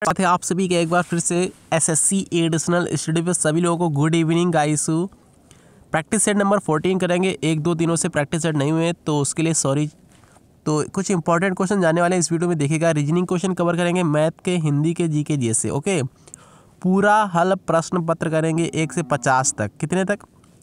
साथ ही आप सभी का एक बार फिर से एसएससी एडिशनल स्टडी पे सभी लोगों को good evening guys. Practice set number 14 करेंगे। 1-2 दिनों से प्रैक्टिस सेट नहीं हुए तो उसके लिए सॉरी। तो कुछ इंपॉर्टेंट क्वेश्चन जाने वाले हैं इस वीडियो में, देखिएगा। रीजनिंग क्वेश्चन कवर करेंगे, मैथ के, हिंदी के, जी के, जीएस से। ओके, पूरा हल प्रश्न पत्र करेंगे 1 से 50 तक। कितने तक?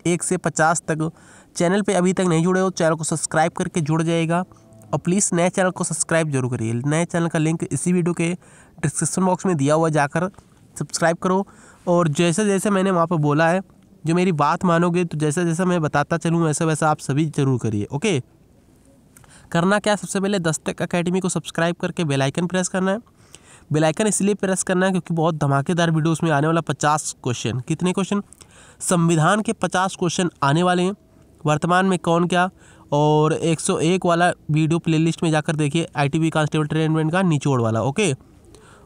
1 से 50 तक। चैनल पे अभी तक नहीं जुड़े हो, चैनल को सब्सक्राइब करके जुड़ जाएगा। और प्लीज़ नए चैनल को सब्सक्राइब जरूर करिए। नए चैनल का लिंक इसी वीडियो के डिस्क्रिप्शन बॉक्स में दिया हुआ, जाकर सब्सक्राइब करो। और जैसे जैसे मैंने वहाँ पर बोला है, जो मेरी बात मानोगे तो जैसा जैसा मैं बताता चलूँ वैसा वैसा आप सभी जरूर करिए। ओके, करना क्या, सबसे पहले दस्तक एकेडमी को सब्सक्राइब करके बेल आइकन प्रेस करना है। बेल आइकन इसलिए प्रेस करना है क्योंकि बहुत धमाकेदार वीडियो उसमें आने वाला 50 क्वेश्चन। कितने क्वेश्चन? संविधान के 50 क्वेश्चन आने वाले हैं। वर्तमान में कौन क्या, और 101 वाला वीडियो प्लेलिस्ट में जाकर देखिए, आईटीबी कांस्टेबल ट्रेनमेंट का निचोड़ वाला। ओके,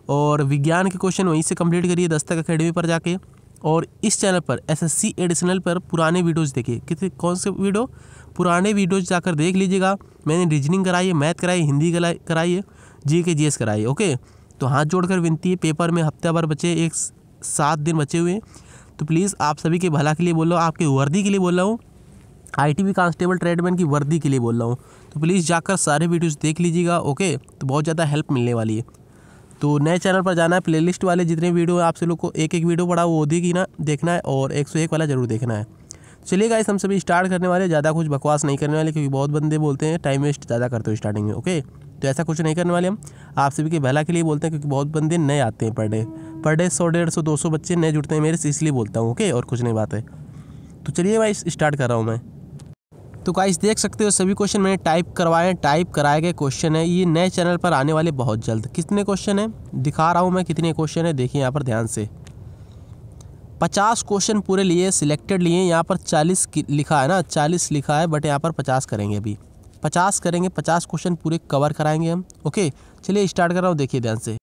और विज्ञान के क्वेश्चन वहीं से कंप्लीट करिए दस्तक एकेडमी पर जाके। और इस चैनल पर एसएससी एडिशनल पर पुराने वीडियोज़ देखिए। कितने कौन से वीडियो? पुराने वीडियोज़ जाकर देख लीजिएगा। मैंने रीजनिंग कराई है, मैथ कराई, हिंदी कराई है, जी के जीएस कराई है। ओके, तो हाथ जोड़कर विनती है, पेपर में हफ्ते भर बचे, 7 दिन बचे हुए हैं, तो प्लीज़ आप सभी के भला के लिए बोल रहा हूँ, आपकी वर्दी के लिए बोल रहा हूँ, आईटीबी कांस्टेबल ट्रेडमैन की वर्दी के लिए बोल रहा हूँ। तो प्लीज़ जाकर सारे वीडियोस देख लीजिएगा। ओके, तो बहुत ज़्यादा हेल्प मिलने वाली है। तो नए चैनल पर जाना है, प्लेलिस्ट वाले जितने वीडियो आपसे लोग को एक वीडियो पड़ा वो देखना है, और 101 वाला ज़रूर देखना है। चलिए गाइस, हम सभी स्टार्ट करने वाले। ज़्यादा कुछ बकवास नहीं करने वाले, क्योंकि बहुत बंदे बोलते हैं टाइम वेस्ट ज़्यादा करते हो स्टार्टिंग में। ओके, तो ऐसा कुछ नहीं करने वाले हम, आप सभी के भला के लिए बोलते हैं, क्योंकि बहुत बंदे नए आते हैं पर डे 100, 150, 200 बच्चे नए जुड़ते हैं मेरे से, इसलिए बोलता हूँ। ओके, और कुछ नहीं बात है। तो चलिए भाई स्टार्ट कर रहा हूँ मैं। तो गाइस देख सकते हो सभी क्वेश्चन मैंने टाइप कराए गए क्वेश्चन है। ये नए चैनल पर आने वाले बहुत जल्द। कितने क्वेश्चन है दिखा रहा हूँ मैं, कितने क्वेश्चन है देखिए यहाँ पर ध्यान से। 50 क्वेश्चन पूरे लिए, सिलेक्टेड लिए। यहाँ पर 40 लिखा है ना, 40 लिखा है, बट यहाँ पर 50 करेंगे। अभी 50 करेंगे, 50 क्वेश्चन पूरे कवर कराएंगे हम। ओके, चलिए स्टार्ट कर रहा हूँ, देखिए ध्यान से।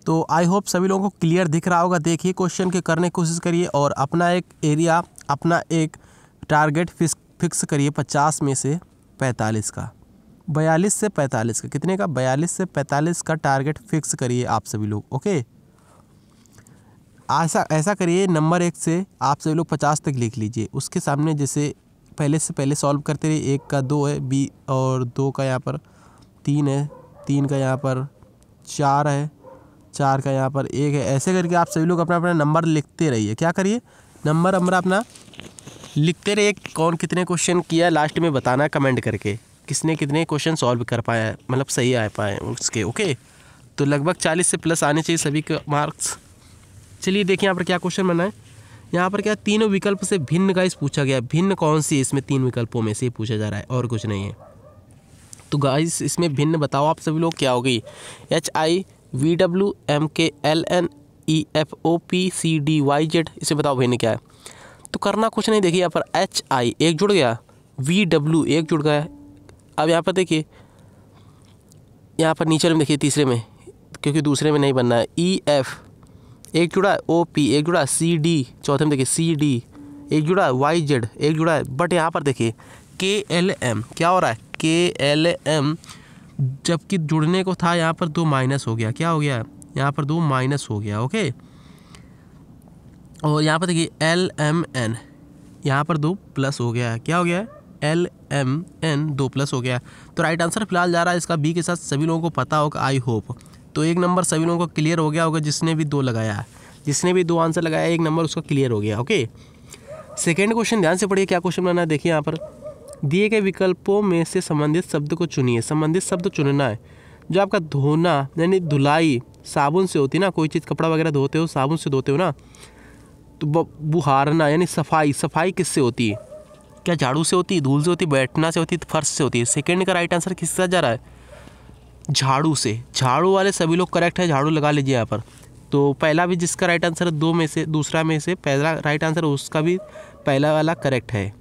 तो आई होप सभी लोगों को क्लियर दिख रहा होगा। देखिए क्वेश्चन के करने की कोशिश करिए, और अपना एक एरिया, अपना एक टारगेट फिक्स करिए 50 में से 45 का, 42 से 45 का। कितने का? 42 से 45 का टारगेट फिक्स करिए आप सभी लोग। ओके, ऐसा करिए, नंबर 1 से आप सभी लोग 50 तक लिख लीजिए। उसके सामने जैसे पहले से पहले सॉल्व करते रहिए। 1 का 2 है, बी, और 2 का यहाँ पर 3 है, 3 का यहाँ पर 4 है, 4 का यहाँ पर 1 है। ऐसे करके आप सभी लोग अपना अपना नंबर लिखते रहिए। क्या करिए? नंबर अपना लिखते रहिए। कौन कितने क्वेश्चन किया है लास्ट में बताना है कमेंट करके, किसने कितने क्वेश्चन सॉल्व कर पाया है, मतलब सही आ पाए उसके। ओके, तो लगभग 40 से प्लस आने चाहिए सभी के मार्क्स। चलिए देखिए यहाँ पर क्या क्वेश्चन बना है। यहाँ पर क्या, तीनों विकल्प से भिन्न गाइस पूछा गया है। भिन्न कौन सी? इसमें 3 विकल्पों में से पूछा जा रहा है, और कुछ नहीं है। तो गाइस इसमें भिन्न बताओ आप सभी लोग क्या होगी। HIVWMKLNEFOPCDYZ, इसे बताओ भिन्न क्या है। तो करना कुछ नहीं, देखिए यहाँ पर HI एक जुड़ गया, VW एक जुड़ गया। अब यहाँ पर देखिए, यहाँ पर नीचे में देखिए, तीसरे में, क्योंकि दूसरे में नहीं बनना है, EF एक जुड़ा है, OP एक जुड़ा है, CD चौथे में देखिए CD एक जुड़ा है, YZ एक जुड़ा है। बट यहाँ पर देखिए KLM क्या हो रहा है, KLM जबकि जुड़ने को था यहाँ पर 2 माइनस हो गया। क्या हो गया? यहाँ पर 2 माइनस हो गया। ओके, और यहाँ पर देखिए LMN यहाँ पर 2 प्लस हो गया है। क्या हो गया है? LMN 2 प्लस हो गया। तो राइट आंसर फिलहाल जा रहा है इसका बी के साथ। सभी लोगों को पता होगा आई होप। तो 1 नंबर सभी लोगों को क्लियर हो गया होगा, जिसने भी 2 लगाया है, जिसने भी 2 आंसर लगाया, 1 नंबर उसका क्लियर हो गया। ओके, सेकेंड क्वेश्चन ध्यान से पढ़िए, क्या क्वेश्चन बना है देखिए। यहाँ पर दिए गए विकल्पों में से संबंधित शब्द को चुनिए। संबंधित शब्द चुनना है। जो आपका धोना यानी धुलाई साबुन से होती है ना, कोई चीज़ कपड़ा वगैरह धोते हो साबुन से धोते हो ना, तो बुहारना यानी सफाई किससे होती है? क्या झाड़ू से होती है, धूल से होती है, बैठना से होती है, फर्श से होती है? सेकंड का राइट आंसर किसके साथ जा रहा है? झाड़ू से। झाड़ू वाले सभी लोग करेक्ट है, झाड़ू लगा लीजिए यहाँ पर। तो पहला भी जिसका राइट आंसर है, 2 में से दूसरा में से पहला राइट आंसर, उसका भी पहला वाला करेक्ट है।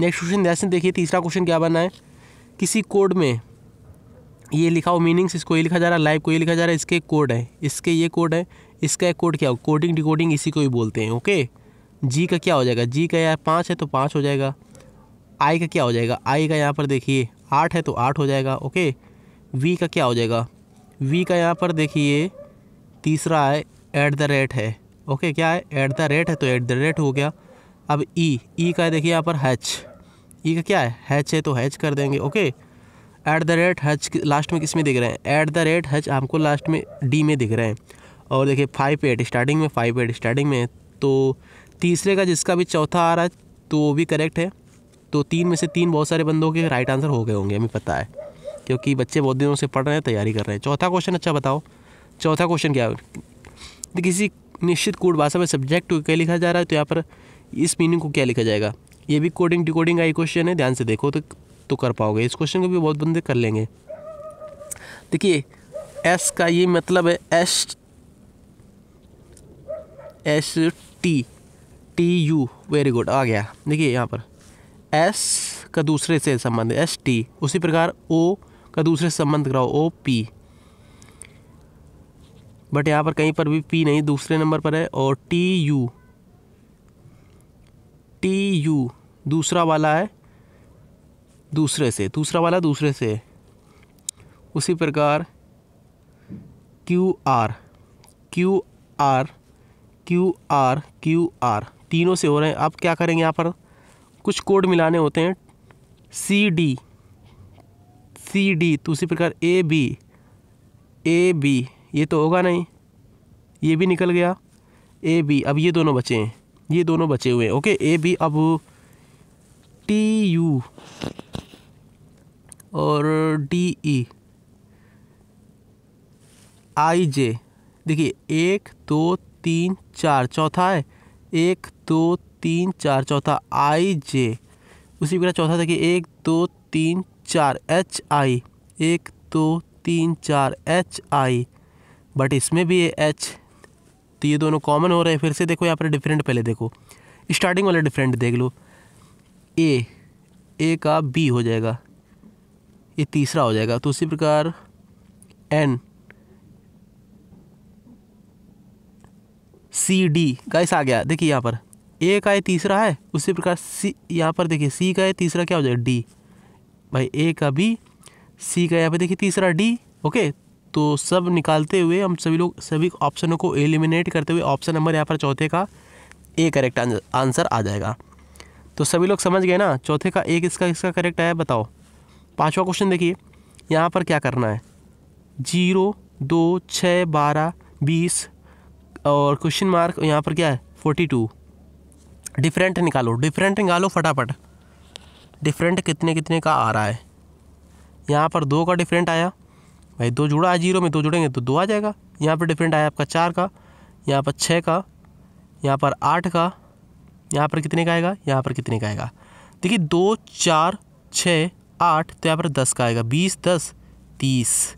नेक्स्ट क्वेश्चन ध्यान से देखिए, तीसरा क्वेश्चन क्या बना है। किसी कोड में ये लिखा हो मीनिंग्स, इसको ये लिखा जा रहा है, लाइव को ये लिखा जा रहा है, इसके कोड है, इसके ये कोड है, इसका एक कोड क्या हो, कोडिंग डिकोडिंग इसी को ही बोलते हैं। ओके, जी का क्या हो जाएगा? जी का यार 5 है तो 5 हो जाएगा। आई का क्या हो जाएगा? आई का यहाँ पर देखिए 8 है तो 8 हो जाएगा। ओके, वी का क्या हो जाएगा? वी का यहाँ पर देखिए तीसरा है @ है। ओके, क्या है @ है, तो @ हो गया। अब ई का है देखिए यहाँ पर ई का क्या है है, तो कर देंगे। ओके, @ लास्ट में किस में दिख रहे हैं, @ हमको लास्ट में डी में दिख रहे हैं। और देखिए 58 स्टार्टिंग में, 58 स्टार्टिंग में, तो तीसरे का जिसका भी चौथा आ रहा है तो वो भी करेक्ट है। तो 3 में से 3 बहुत सारे बंदों के राइट आंसर हो गए होंगे, हमें पता है, क्योंकि बच्चे बहुत दिनों से पढ़ रहे हैं, तैयारी कर रहे हैं। चौथा क्वेश्चन, अच्छा बताओ चौथा क्वेश्चन क्या है। किसी निश्चित कोड भाषा में सब्जेक्ट क्या लिखा जा रहा है, तो यहाँ पर इस मीनिंग को क्या लिखा जाएगा। ये भी कोडिंग डिकोडिंग का ही क्वेश्चन है, ध्यान से देखो तो कर पाओगे। इस क्वेश्चन को भी बहुत बंदे कर लेंगे। देखिए एस का ये मतलब है STU, वेरी गुड, आ गया। देखिए यहाँ पर एस का दूसरे से संबंध है ST, उसी प्रकार O का दूसरे से संबंध कराओ OP, बट यहाँ पर कहीं पर भी P नहीं, दूसरे नंबर पर है। और TU दूसरा वाला है दूसरे से, दूसरा वाला दूसरे से। उसी प्रकार QR तीनों से हो रहे हैं। अब क्या करेंगे, यहाँ पर कुछ कोड मिलाने होते हैं। CD, तो उसी प्रकार AB, ये तो होगा नहीं, ये भी निकल गया। AB, अब ये दोनों बचे हैं, ये दोनों बचे हुए हैं। ओके, AB, अब TU और DE, IJ। देखिए 1 2 3 4 चौथा है, 1 2 3 4 चौथा IJ। उसी प्रकार चौथा देखिए 1 2 3 4 HI, 1 2 3 4 HI, बट इसमें भी है H, तो ये दोनों कॉमन हो रहे हैं। फिर से देखो यहाँ पर डिफरेंट, पहले देखो स्टार्टिंग वाला डिफरेंट देख लो। ए का B हो जाएगा, ये तीसरा हो जाएगा। तो उसी प्रकार NCD गाइस आ गया। देखिए यहाँ पर A का ये तीसरा है, उसी प्रकार C, यहाँ पर देखिए C का ये तीसरा क्या हो जाएगा D, भाई A का B, C का यहाँ पे देखिए तीसरा D। ओके, तो सब निकालते हुए हम सभी ऑप्शनों को एलिमिनेट करते हुए ऑप्शन नंबर यहाँ पर चौथे का A करेक्ट आंसर आ जाएगा। तो सभी लोग समझ गए ना, चौथे का A किसका करेक्ट आया, बताओ। पांचवा क्वेश्चन देखिए, यहाँ पर क्या करना है, 0 2 6 12 20 और क्वेश्चन मार्क, यहाँ पर क्या है 42। डिफरेंट निकालो फटाफट। डिफरेंट कितने का आ रहा है, यहाँ पर 2 का डिफरेंट आया, भाई 2 जुड़ा है 0 में, 2 जुड़ेंगे तो 2 आ जाएगा। यहाँ पर डिफरेंट आया आपका 4 का, यहाँ पर 6 का, यहाँ पर 8 का, यहाँ पर कितने का आएगा, यहाँ पर कितने का आएगा। देखिए 2 4 6 8, तो यहाँ पर 10 का आएगा, 20 10 30,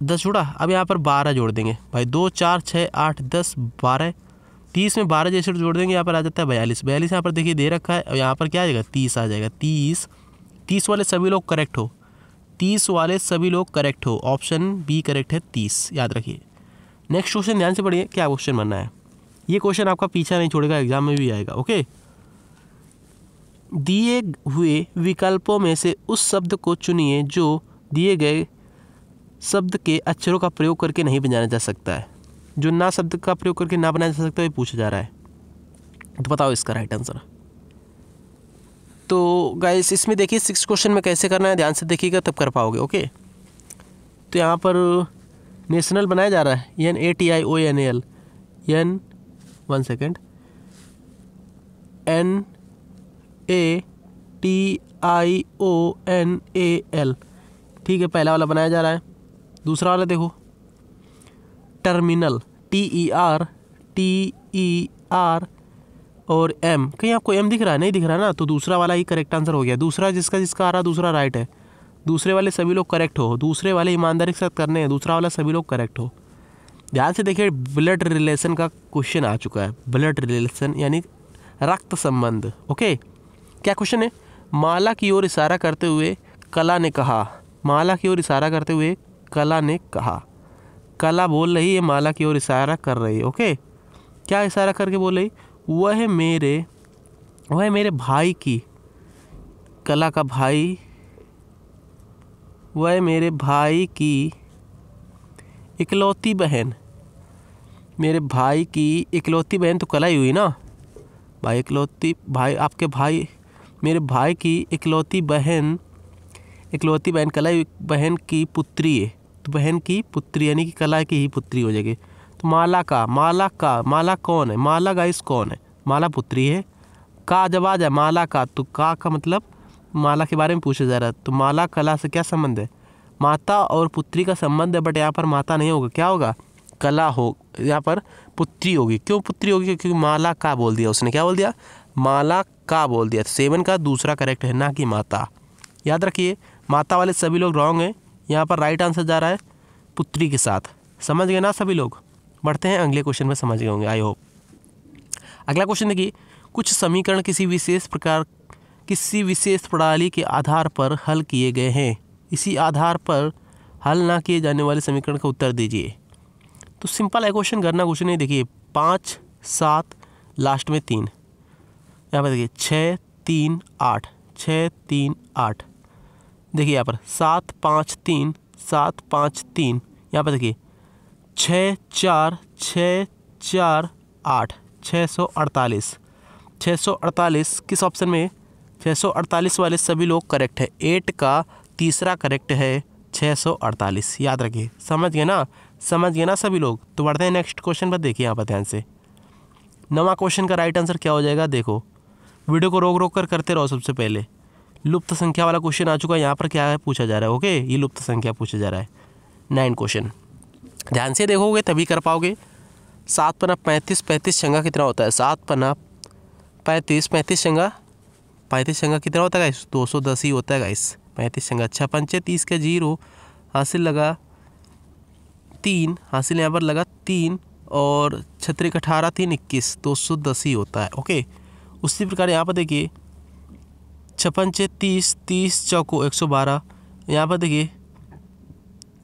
10 जुड़ा। अब यहाँ पर 12 जोड़ देंगे, भाई 2 4 6 8 10 12, 30 में 12 जैसे जोड़ देंगे, यहाँ पर आ जाता है 42। यहाँ पर देखिए दे रखा है, और यहाँ पर क्या आ जाएगा 30 आ जाएगा। 30 वाले सभी लोग करेक्ट हो, 30 वाले सभी लोग करेक्ट हो, ऑप्शन बी करेक्ट है 30, याद रखिए। नेक्स्ट क्वेश्चन ध्यान से पढ़िए, क्या क्वेश्चन बनना है। ये क्वेश्चन आपका पीछा नहीं छोड़ेगा, एग्जाम में भी आएगा। ओके, दिए हुए विकल्पों में से उस शब्द को चुनिए जो दिए गए शब्द के अक्षरों का प्रयोग करके नहीं बनाया जा सकता है। जो ना शब्द का प्रयोग करके ना बनाया जा सकता है, ये पूछा जा रहा है, तो बताओ इसका राइट आंसर। तो गाइस इसमें देखिए 6 क्वेश्चन में कैसे करना है, ध्यान से देखिएगा तब कर पाओगे। ओके, तो यहाँ पर नेशनल बनाया जा रहा है, NATIONAL, वन सेकेंड, NATIONAL, ठीक है, पहला वाला बनाया जा रहा है। दूसरा वाला देखो टर्मिनल, TER और M, कहीं आपको M दिख रहा है, नहीं दिख रहा ना, तो दूसरा वाला ही करेक्ट आंसर हो गया। दूसरा जिसका आ रहा, दूसरा राइट है। दूसरे वाले सभी लोग करेक्ट हो, दूसरे वाले ईमानदारी के साथ करने हैं, दूसरा वाला सभी लोग करेक्ट हो। ध्यान से देखिए, ब्लड रिलेशन का क्वेश्चन आ चुका है। ब्लड रिलेशन यानी रक्त संबंध। ओके, क्या क्वेश्चन है, माला की ओर इशारा करते हुए कला ने कहा, माला की ओर इशारा करते हुए कला ने कहा, कला बोल रही है, माला की ओर इशारा कर रही है। ओके, क्या इशारा करके बोल रही, वह मेरे भाई की, कला का भाई, वह मेरे भाई की इकलौती बहन, मेरे भाई की इकलौती बहन तो कला ही हुई ना भाई। इकलौती भाई, आपके भाई, मेरे भाई की इकलौती बहन कला बहन की पुत्री है, तो बहन की पुत्री यानी कि कला की ही पुत्री हो जाएगी। तो माला कौन है? माला गाइस कौन है? माला पुत्री है। का जब आ जाए माला का, तो का मतलब माला के बारे में पूछा जा रहा है। तो माला कला से क्या संबंध है? माता और पुत्री का संबंध है, बट यहाँ पर माता नहीं होगा, क्या होगा? कला हो, यहाँ पर पुत्री होगी। क्यों पुत्री होगी? क्योंकि माला का बोल दिया उसने, क्या बोल दिया? माला का बोल दिया। 7 का दूसरा करेक्ट है, ना कि माता। याद रखिए, माता वाले सभी लोग रॉन्ग हैं। यहाँ पर राइट आंसर जा रहा है पुत्री के साथ। समझ गए ना सभी लोग? बढ़ते हैं अगले क्वेश्चन में, समझ गए होंगे आई होप। अगला क्वेश्चन देखिए, कुछ समीकरण किसी विशेष प्रणाली के आधार पर हल किए गए हैं। इसी आधार पर हल ना किए जाने वाले समीकरण का उत्तर दीजिए। तो सिंपल है क्वेश्चन, करना कुछ नहीं। देखिए 5 7 लास्ट में 3, यहाँ पर देखिए 6 3 8, 6 3 8। देखिए यहाँ पर 7 5 3, 7 5 3। यहाँ पर देखिए 6 4 6 4 8, 648। 648 किस ऑप्शन में? 648 वाले सभी लोग करेक्ट है। 8 का तीसरा करेक्ट है 648। याद रखिए, समझ गए ना? समझ गए ना सभी लोग? तो बढ़ते हैं नेक्स्ट क्वेश्चन पर। देखिए यहाँ पर ध्यान से, 9वां क्वेश्चन का राइट आंसर क्या हो जाएगा? देखो, वीडियो को रोक रोक कर करते रहो। सबसे पहले लुप्त संख्या वाला क्वेश्चन आ चुका है। यहाँ पर क्या है पूछा जा रहा है? ओके, ये लुप्त संख्या पूछा जा रहा है। 9 क्वेश्चन ध्यान से देखोगे तभी कर पाओगे। 7 पन्ना 35, 35 छंगा कितना होता है? 7 पन्ना 35, 35 छंगा कितना होता है गाइस? 210 ही होता है गाइस। 35 छंगा 6 पंचे 30 के 0, हासिल लगा 3, हासिल यहाँ पर लगा 3, और 6 18 3 21, 210 ही होता है। ओके, उसी प्रकार यहाँ पर देखिए 6 पंचे 30, 30 चौको 112। यहाँ पर देखिए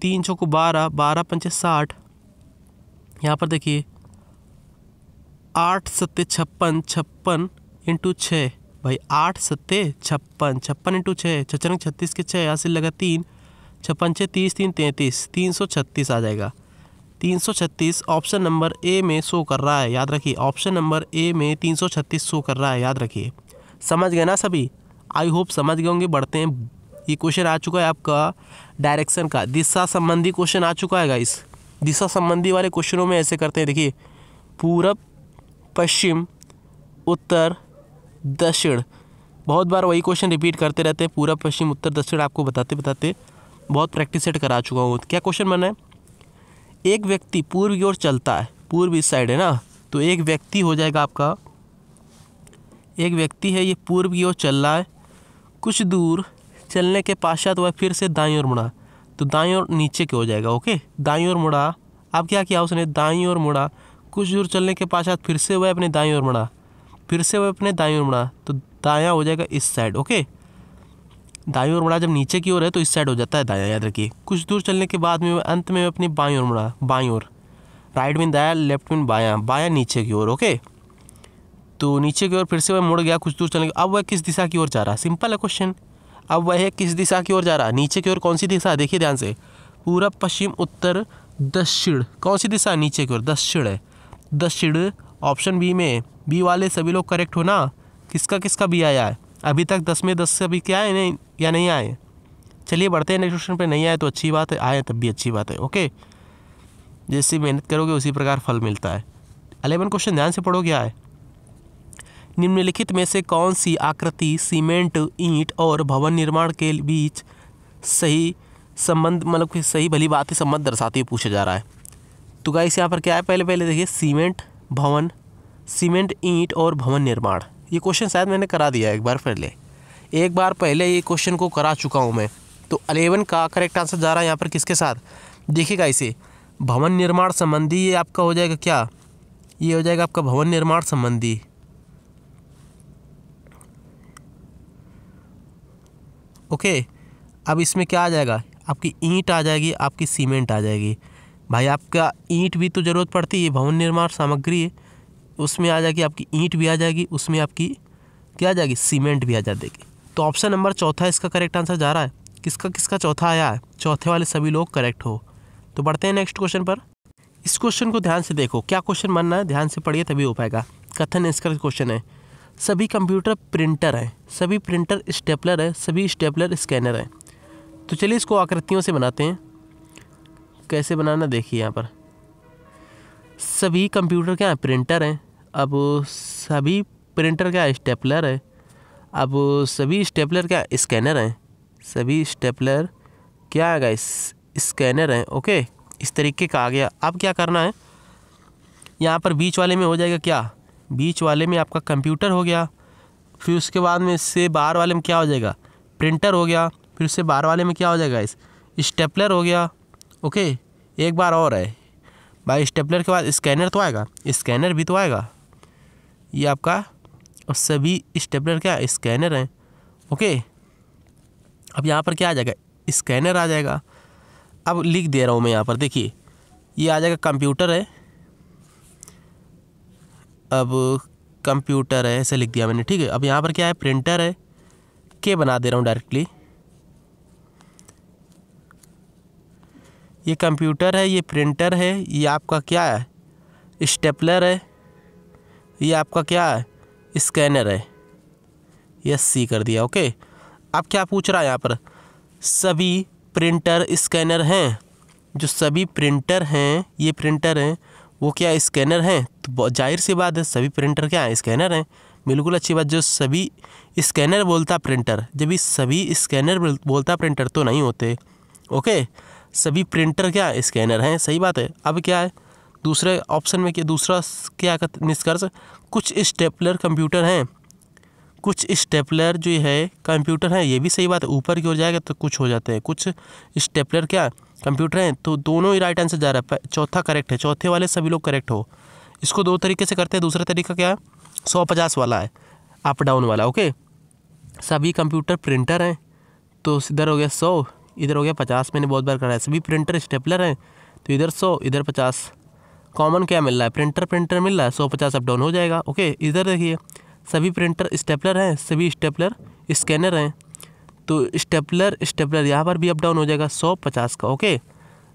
3 चौको 12, 12 पंचे 60। यहाँ पर देखिए 8 सत्ते 56, 56 इंटू 6 भाई, 8 सत्ते 56, 56 इंटू 6, 6 36 के 6, हासिल लगा 3, 6 पंचे 30, 3 33, 336 आ जाएगा। 336 ऑप्शन नंबर ए में शो कर रहा है। याद रखिए, ऑप्शन नंबर ए में 336 शो कर रहा है। याद रखिए, समझ गए ना सभी? आई होप समझ गए होंगे। बढ़ते हैं, ये क्वेश्चन आ चुका है आपका डायरेक्शन का, दिशा संबंधी क्वेश्चन आ चुका है गाइस। दिशा संबंधी वाले क्वेश्चनों में ऐसे करते हैं, देखिए पूरब पश्चिम उत्तर दक्षिण, बहुत बार वही क्वेश्चन रिपीट करते रहते हैं। पूरब पश्चिम उत्तर दक्षिण आपको बताते बताते बहुत प्रैक्टिस सेट करा चुका हूँ। क्या क्वेश्चन बना है? एक व्यक्ति पूर्व की ओर चलता है, पूर्व इस साइड है ना, तो एक व्यक्ति हो जाएगा आपका, एक व्यक्ति है ये पूर्व की ओर चल रहा है। कुछ दूर चलने के पश्चात वह फिर से दाईं ओर मुड़ा, तो दाईं ओर नीचे के हो जाएगा। ओके, दाईं ओर मुड़ा। अब क्या किया उसने? दाईं ओर मुड़ा। कुछ दूर चलने के पश्चात फिर से वह अपने दाईं ओर मुड़ा, फिर से वह अपने दाईं ओर मुड़ा, तो दायां हो जाएगा इस साइड। ओके, दाईं ओर मुड़ा जब नीचे की ओर है तो इस साइड हो जाता है दायां। याद रखिए, कुछ दूर चलने के बाद में वह अंत में अपनी बाईं ओर मुड़ा, बाईं ओर। राइट मीन दायां, लेफ्ट मीन बायां, बायां नीचे की ओर। ओके, तो नीचे की ओर फिर से वह मुड़ गया कुछ दूर चलने के। अब वह किस दिशा की ओर जा रहा है? सिंपल है क्वेश्चन। अब वह किस दिशा की ओर जा रहा है? नीचे की ओर। कौन सी दिशा? देखिए ध्यान से, पूरब पश्चिम उत्तर दक्षिण। कौन सी दिशा? नीचे की ओर, दक्षिण है। दक्षिण ऑप्शन बी में। बी वाले सभी लोग करेक्ट हो ना? किसका किसका बी आया है? अभी तक 10 में 10 से अभी क्या है नहीं या नहीं आए? चलिए बढ़ते हैं नेक्स्ट क्वेश्चन पे। नहीं आए तो अच्छी बात है, आए तब भी अच्छी बात है। ओके, जैसी मेहनत करोगे उसी प्रकार फल मिलता है। 11 क्वेश्चन ध्यान से पढ़ो, क्या है? निम्नलिखित में से कौन सी आकृति सीमेंट, ईंट और भवन निर्माण के बीच सही संबंध, मतलब कि सही भली बात संबंध दर्शाती है, पूछा जा रहा है। तो गाइस यहाँ पर क्या है? पहले देखिए, सीमेंट भवन, सीमेंट ईंट और भवन निर्माण। ये क्वेश्चन शायद मैंने करा दिया है एक बार पहले ये क्वेश्चन को करा चुका हूँ मैं। तो 11 का करेक्ट आंसर जा रहा है यहाँ पर किसके साथ? देखिएगा इसे, भवन निर्माण संबंधी। ये आपका हो जाएगा क्या? ये हो जाएगा आपका भवन निर्माण संबंधी। ओके, अब इसमें क्या आ जाएगा? आपकी ईंट आ जाएगी, आपकी सीमेंट आ जाएगी। भाई आपका ईंट भी तो ज़रूरत पड़ती है, भवन निर्माण सामग्री है, उसमें आ जाएगी आपकी ईंट भी आ जाएगी, उसमें आपकी क्या आ जाएगी? सीमेंट भी आ जाएगी। तो ऑप्शन नंबर चौथा इसका करेक्ट आंसर जा रहा है। किसका किसका चौथा आया है? चौथे वाले सभी लोग करेक्ट हो। तो बढ़ते हैं नेक्स्ट क्वेश्चन पर। इस क्वेश्चन को ध्यान से देखो, क्या क्वेश्चन बनना है, ध्यान से पढ़िए तभी हो पाएगा। कथन निष्कर्ष क्वेश्चन है, सभी कंप्यूटर प्रिंटर हैं, सभी प्रिंटर स्टेपलर है, सभी स्टेपलर स्कैनर हैं। तो चलिए इसको आकृतियों से बनाते हैं। कैसे बनाना देखिए, यहाँ पर सभी कंप्यूटर क्या है, प्रिंटर हैं। अब सभी प्रिंटर क्या है, स्टेपलर है। अब सभी स्टेपलर क्या है, स्कैनर हैं। सभी स्टेपलर क्या है गाइस, स्कैनर हैं। ओके, इस तरीके का आ गया। अब क्या करना है, यहाँ पर बीच वाले में हो जाएगा क्या, बीच वाले में आपका कंप्यूटर हो गया, फिर उसके बाद में इससे बाहर वाले में क्या हो जाएगा, प्रिंटर हो गया, फिर उससे बाहर वाले में क्या हो जाएगा, इस स्टेपलर हो गया। ओके, एक बार और है भाई, स्टेपलर के बाद स्कैनर तो आएगा, स्कैनर भी तो आएगा, ये आपका, और सभी स्टेपलर क्या स्कैनर हैं। ओके, अब यहाँ पर क्या आ जाएगा, स्कैनर आ जाएगा। अब लिख दे रहा हूँ मैं यहाँ पर, देखिए ये आ जाएगा कंप्यूटर है। अब कंप्यूटर है ऐसे लिख दिया मैंने, ठीक है। अब यहाँ पर क्या है, प्रिंटर है, के बना दे रहा हूँ डायरेक्टली। ये कंप्यूटर है, ये प्रिंटर है, ये आपका क्या है, स्टेपलर है, ये आपका क्या है, स्कैनर है। यस, सी कर दिया। ओके, अब क्या पूछ रहा है यहाँ पर, सभी प्रिंटर स्कैनर हैं। जो सभी प्रिंटर हैं, ये प्रिंटर हैं, वो क्या स्कैनर हैं। तो जाहिर सी बात है, सभी प्रिंटर क्या है, स्कैनर हैं। बिल्कुल अच्छी बात। जो सभी स्कैनर बोलता प्रिंटर, जब भी सभी स्कैनर बोलता प्रिंटर तो नहीं होते। ओके, सभी प्रिंटर क्या स्कैनर हैं, सही बात है। अब क्या है दूसरे ऑप्शन में, क्या दूसरा क्या निष्कर्ष, कुछ स्टेपलर कंप्यूटर हैं, कुछ स्टेपलर जो है कंप्यूटर हैं, ये भी सही बात है। ऊपर की ओर जाएगा तो कुछ हो जाते हैं, कुछ स्टेपलर क्या कंप्यूटर हैं। तो दोनों ही राइट आंसर जा रहा है, चौथा करेक्ट है, चौथे वाले सभी लोग करेक्ट हो। इसको दो तरीके से करते हैं। दूसरा तरीका क्या है, 150 वाला है, अप डाउन वाला। ओके, सभी कंप्यूटर प्रिंटर हैं, तो इधर हो गया 100, इधर हो गया 50। मैंने बहुत बार करा है। सभी प्रिंटर स्टेपलर हैं, तो इधर 100 इधर 50। कॉमन क्या मिल रहा है, प्रिंटर मिल रहा है, 150 अप डाउन हो जाएगा। ओके, इधर देखिए सभी प्रिंटर स्टेपलर हैं, सभी स्टेपलर स्कैनर हैं, तो स्टेपलर यहाँ पर भी अप डाउन हो जाएगा 150 का। ओके,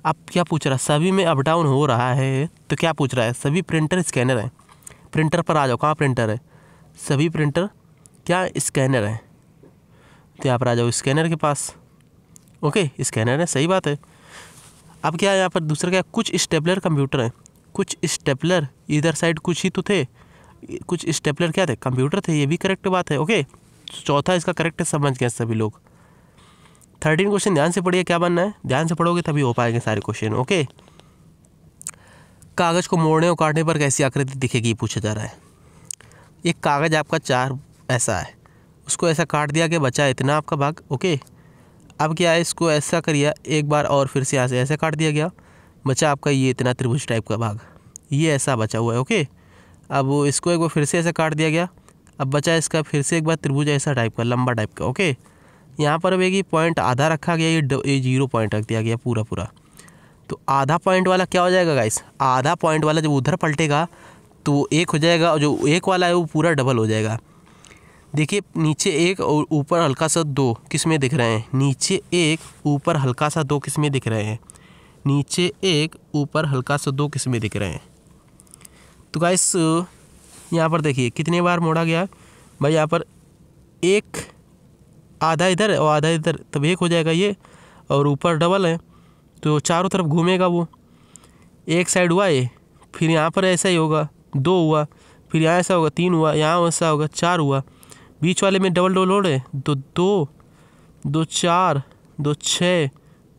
अब क्या पूछ रहा है, सभी में अप डाउन हो रहा है, तो क्या पूछ रहा है, सभी प्रिंटर स्कैनर हैं। प्रिंटर पर आ जाओ, कहाँ प्रिंटर है, सभी प्रिंटर क्या स्कैनर हैं, तो यहाँ पर आ जाओ स्कैनर के पास। ओके, स्कैनर है, सही बात है। अब क्या है यहाँ पर दूसरा क्या, कुछ स्टेपलर कंप्यूटर हैं, कुछ स्टेपलर इधर साइड कुछ ही तो थे, कुछ स्टेपलर क्या थे, कंप्यूटर थे, ये भी करेक्ट बात है। ओके, चौथा इसका करेक्ट है, समझ गए सभी लोग। 13 क्वेश्चन ध्यान से पढ़िए, क्या बनना है, ध्यान से पढ़ोगे तभी हो पाएंगे सारे क्वेश्चन। ओके, कागज़ को मोड़ने और काटने पर कैसी आकृति दिखेगी, पूछा जा रहा है। एक कागज़ आपका 4 ऐसा है, उसको ऐसा काट दिया कि बचा इतना आपका भाग। ओके, अब क्या है, इसको ऐसा करिए एक बार और फिर से यहाँ से ऐसे काट दिया गया, बचा आपका ये इतना त्रिभुज टाइप का भाग, ये ऐसा बचा हुआ है। ओके, अब इसको एक बार फिर से ऐसे काट दिया गया, अब बचा इसका फिर से एक बार त्रिभुज ऐसा टाइप का, लंबा टाइप का। ओके, यहाँ पर अब एक पॉइंट आधा रखा गया, ये 0 पॉइंट रख दिया गया पूरा। तो आधा पॉइंट वाला क्या हो जाएगा गाइस, आधा पॉइंट वाला जब उधर पलटेगा तो वो 1 हो जाएगा, और जो 1 वाला है वो पूरा डबल हो जाएगा। देखिए नीचे 1 और ऊपर हल्का सा 2 किस में दिख रहे हैं, नीचे 1 ऊपर हल्का सा 2 किस में दिख रहे हैं, नीचे 1 ऊपर हल्का सा 2 किस में दिख रहे हैं। तो गाइस यहाँ पर देखिए कितने बार मोड़ा गया भाई, यहाँ पर 1 आधा इधर और आधा इधर, तब 1 हो जाएगा ये, और ऊपर डबल है तो चारों तरफ घूमेगा वो। एक साइड हुआ ये, फिर यहाँ पर ऐसा ही होगा, 2 हुआ, फिर यहाँ ऐसा होगा 3 हुआ, यहाँ ऐसा होगा 4 हुआ, बीच वाले में डबल लोड है, तो 2 2 4 2 6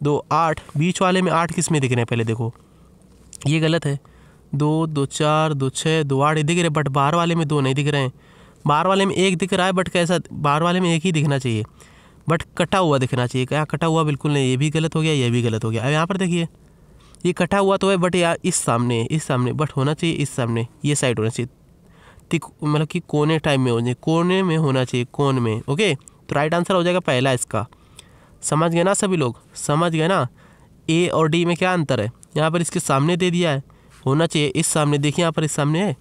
2 8, बीच वाले में 8 किस में दिख रहे हैं, पहले देखो ये गलत है, 2 2 4 2 6 2 8 दिख रहे, बट बाहर वाले में 2 नहीं दिख रहे हैं। बाहर वाले में 1 दिख रहा है, बट कैसा, बाहर वाले में 1 ही दिखना चाहिए, बट कटा हुआ दिखना चाहिए। क्या कटा हुआ, बिल्कुल नहीं, ये भी गलत हो गया, ये भी गलत हो गया। अब यहाँ पर देखिए ये कटा हुआ तो है, बट यार इस सामने बट होना चाहिए इस सामने, ये साइड होना चाहिए, मतलब कि कोने टाइम में होना, कोने में होना चाहिए, कोन में। ओके, तो राइट आंसर हो जाएगा पहला इसका। समझ गए ना सभी लोग, समझ गए ना। ए और डी में क्या अंतर है, यहाँ पर इसके सामने दे दिया है, होना चाहिए इस सामने, देखिए यहाँ पर इस सामने है,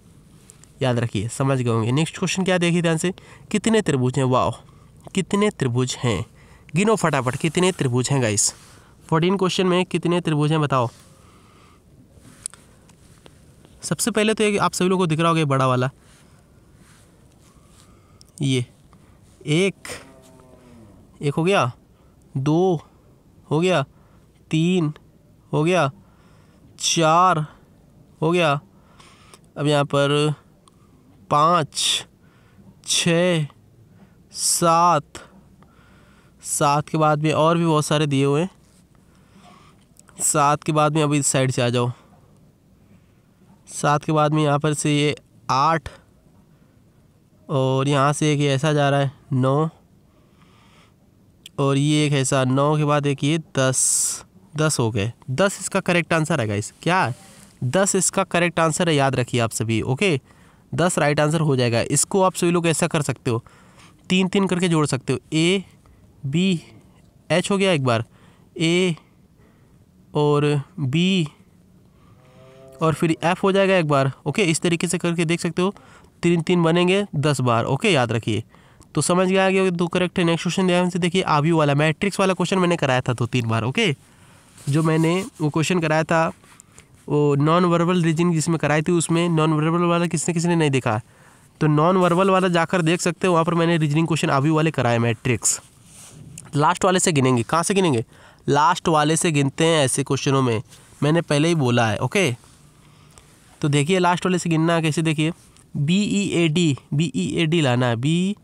याद रखिए, समझ गए होंगे। नेक्स्ट क्वेश्चन क्या देखिए ध्यान से, कितने त्रिभुज हैं, वाह कितने त्रिभुज हैं, गिनो फटाफट कितने त्रिभुज हैं गाइस। 14 क्वेश्चन में कितने त्रिभुज हैं बताओ। सबसे पहले तो आप सभी लोगों को दिख रहा होगा ये बड़ा वाला, ये एक हो गया, 2 हो गया, 3 हो गया, 4 हो गया, अब यहाँ पर 5 6 7 के बाद में और भी बहुत सारे दिए हुए हैं। 7 के बाद में अभी इस साइड से आ जाओ, 7 के बाद में यहाँ पर से ये 8 और यहाँ से एक ऐसा जा रहा है 9 और ये एक ऐसा 9 के बाद एक ये 10 हो गए। 10 इसका करेक्ट आंसर है गाइस। क्या है? 10 इसका करेक्ट आंसर है, याद रखिए आप सभी। ओके 10 राइट आंसर हो जाएगा। इसको आप सभी लोग ऐसा कर सकते हो, 3 करके जोड़ सकते हो। A B H हो गया एक बार, A और B और फिर F हो जाएगा एक बार। ओके इस तरीके से करके देख सकते हो, 3 बनेंगे 10 बार। ओके याद रखिए। तो समझ गया कि 2 करेक्ट है। नेक्स्ट क्वेश्चन ध्यान से देखिए, आव्यू वाला मैट्रिक्स वाला क्वेश्चन मैंने कराया था 2-3 बार। ओके जो मैंने वो क्वेश्चन कराया था वो नॉन वर्बल रीजनिंग जिसमें कराई थी, उसमें नॉन वर्बल वाला किसी ने नहीं देखा तो नॉन वर्बल वाला जाकर देख सकते हो, वहाँ पर मैंने रीजनिंग क्वेश्चन आव्यू वाले कराए मैट्रिक्स। लास्ट वाले से गिनेंगे। कहाँ से गिनेंगे? लास्ट वाले से गिनते हैं ऐसे क्वेश्चनों में, मैंने पहले ही बोला है। ओके तो देखिए लास्ट वाले से गिनना कैसे, देखिए BEAD लाना है, BEAD।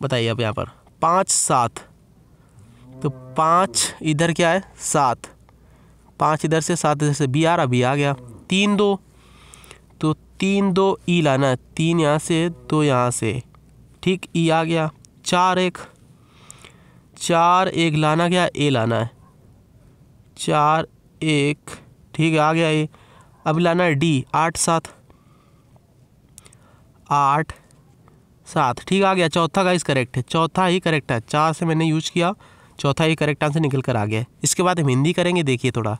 बताइए अब यहाँ पर 5 7 तो 5 इधर क्या है 7, 5 इधर से 7 इधर से, B आ रहा, B आ गया। 3 2 तो 3 2 E लाना है, 3 यहाँ से 2 यहाँ से, ठीक E आ गया। 4 1 लाना क्या, A लाना है, 4 1 ठीक है आ गया A। अब लाना है D, 8 7 ठीक आ गया। चौथा गाइस करेक्ट है, चौथा ही करेक्ट है। 4 से मैंने यूज किया, चौथा ही करेक्ट आंसर निकल कर आ गया। इसके बाद हम हिंदी करेंगे, देखिए थोड़ा।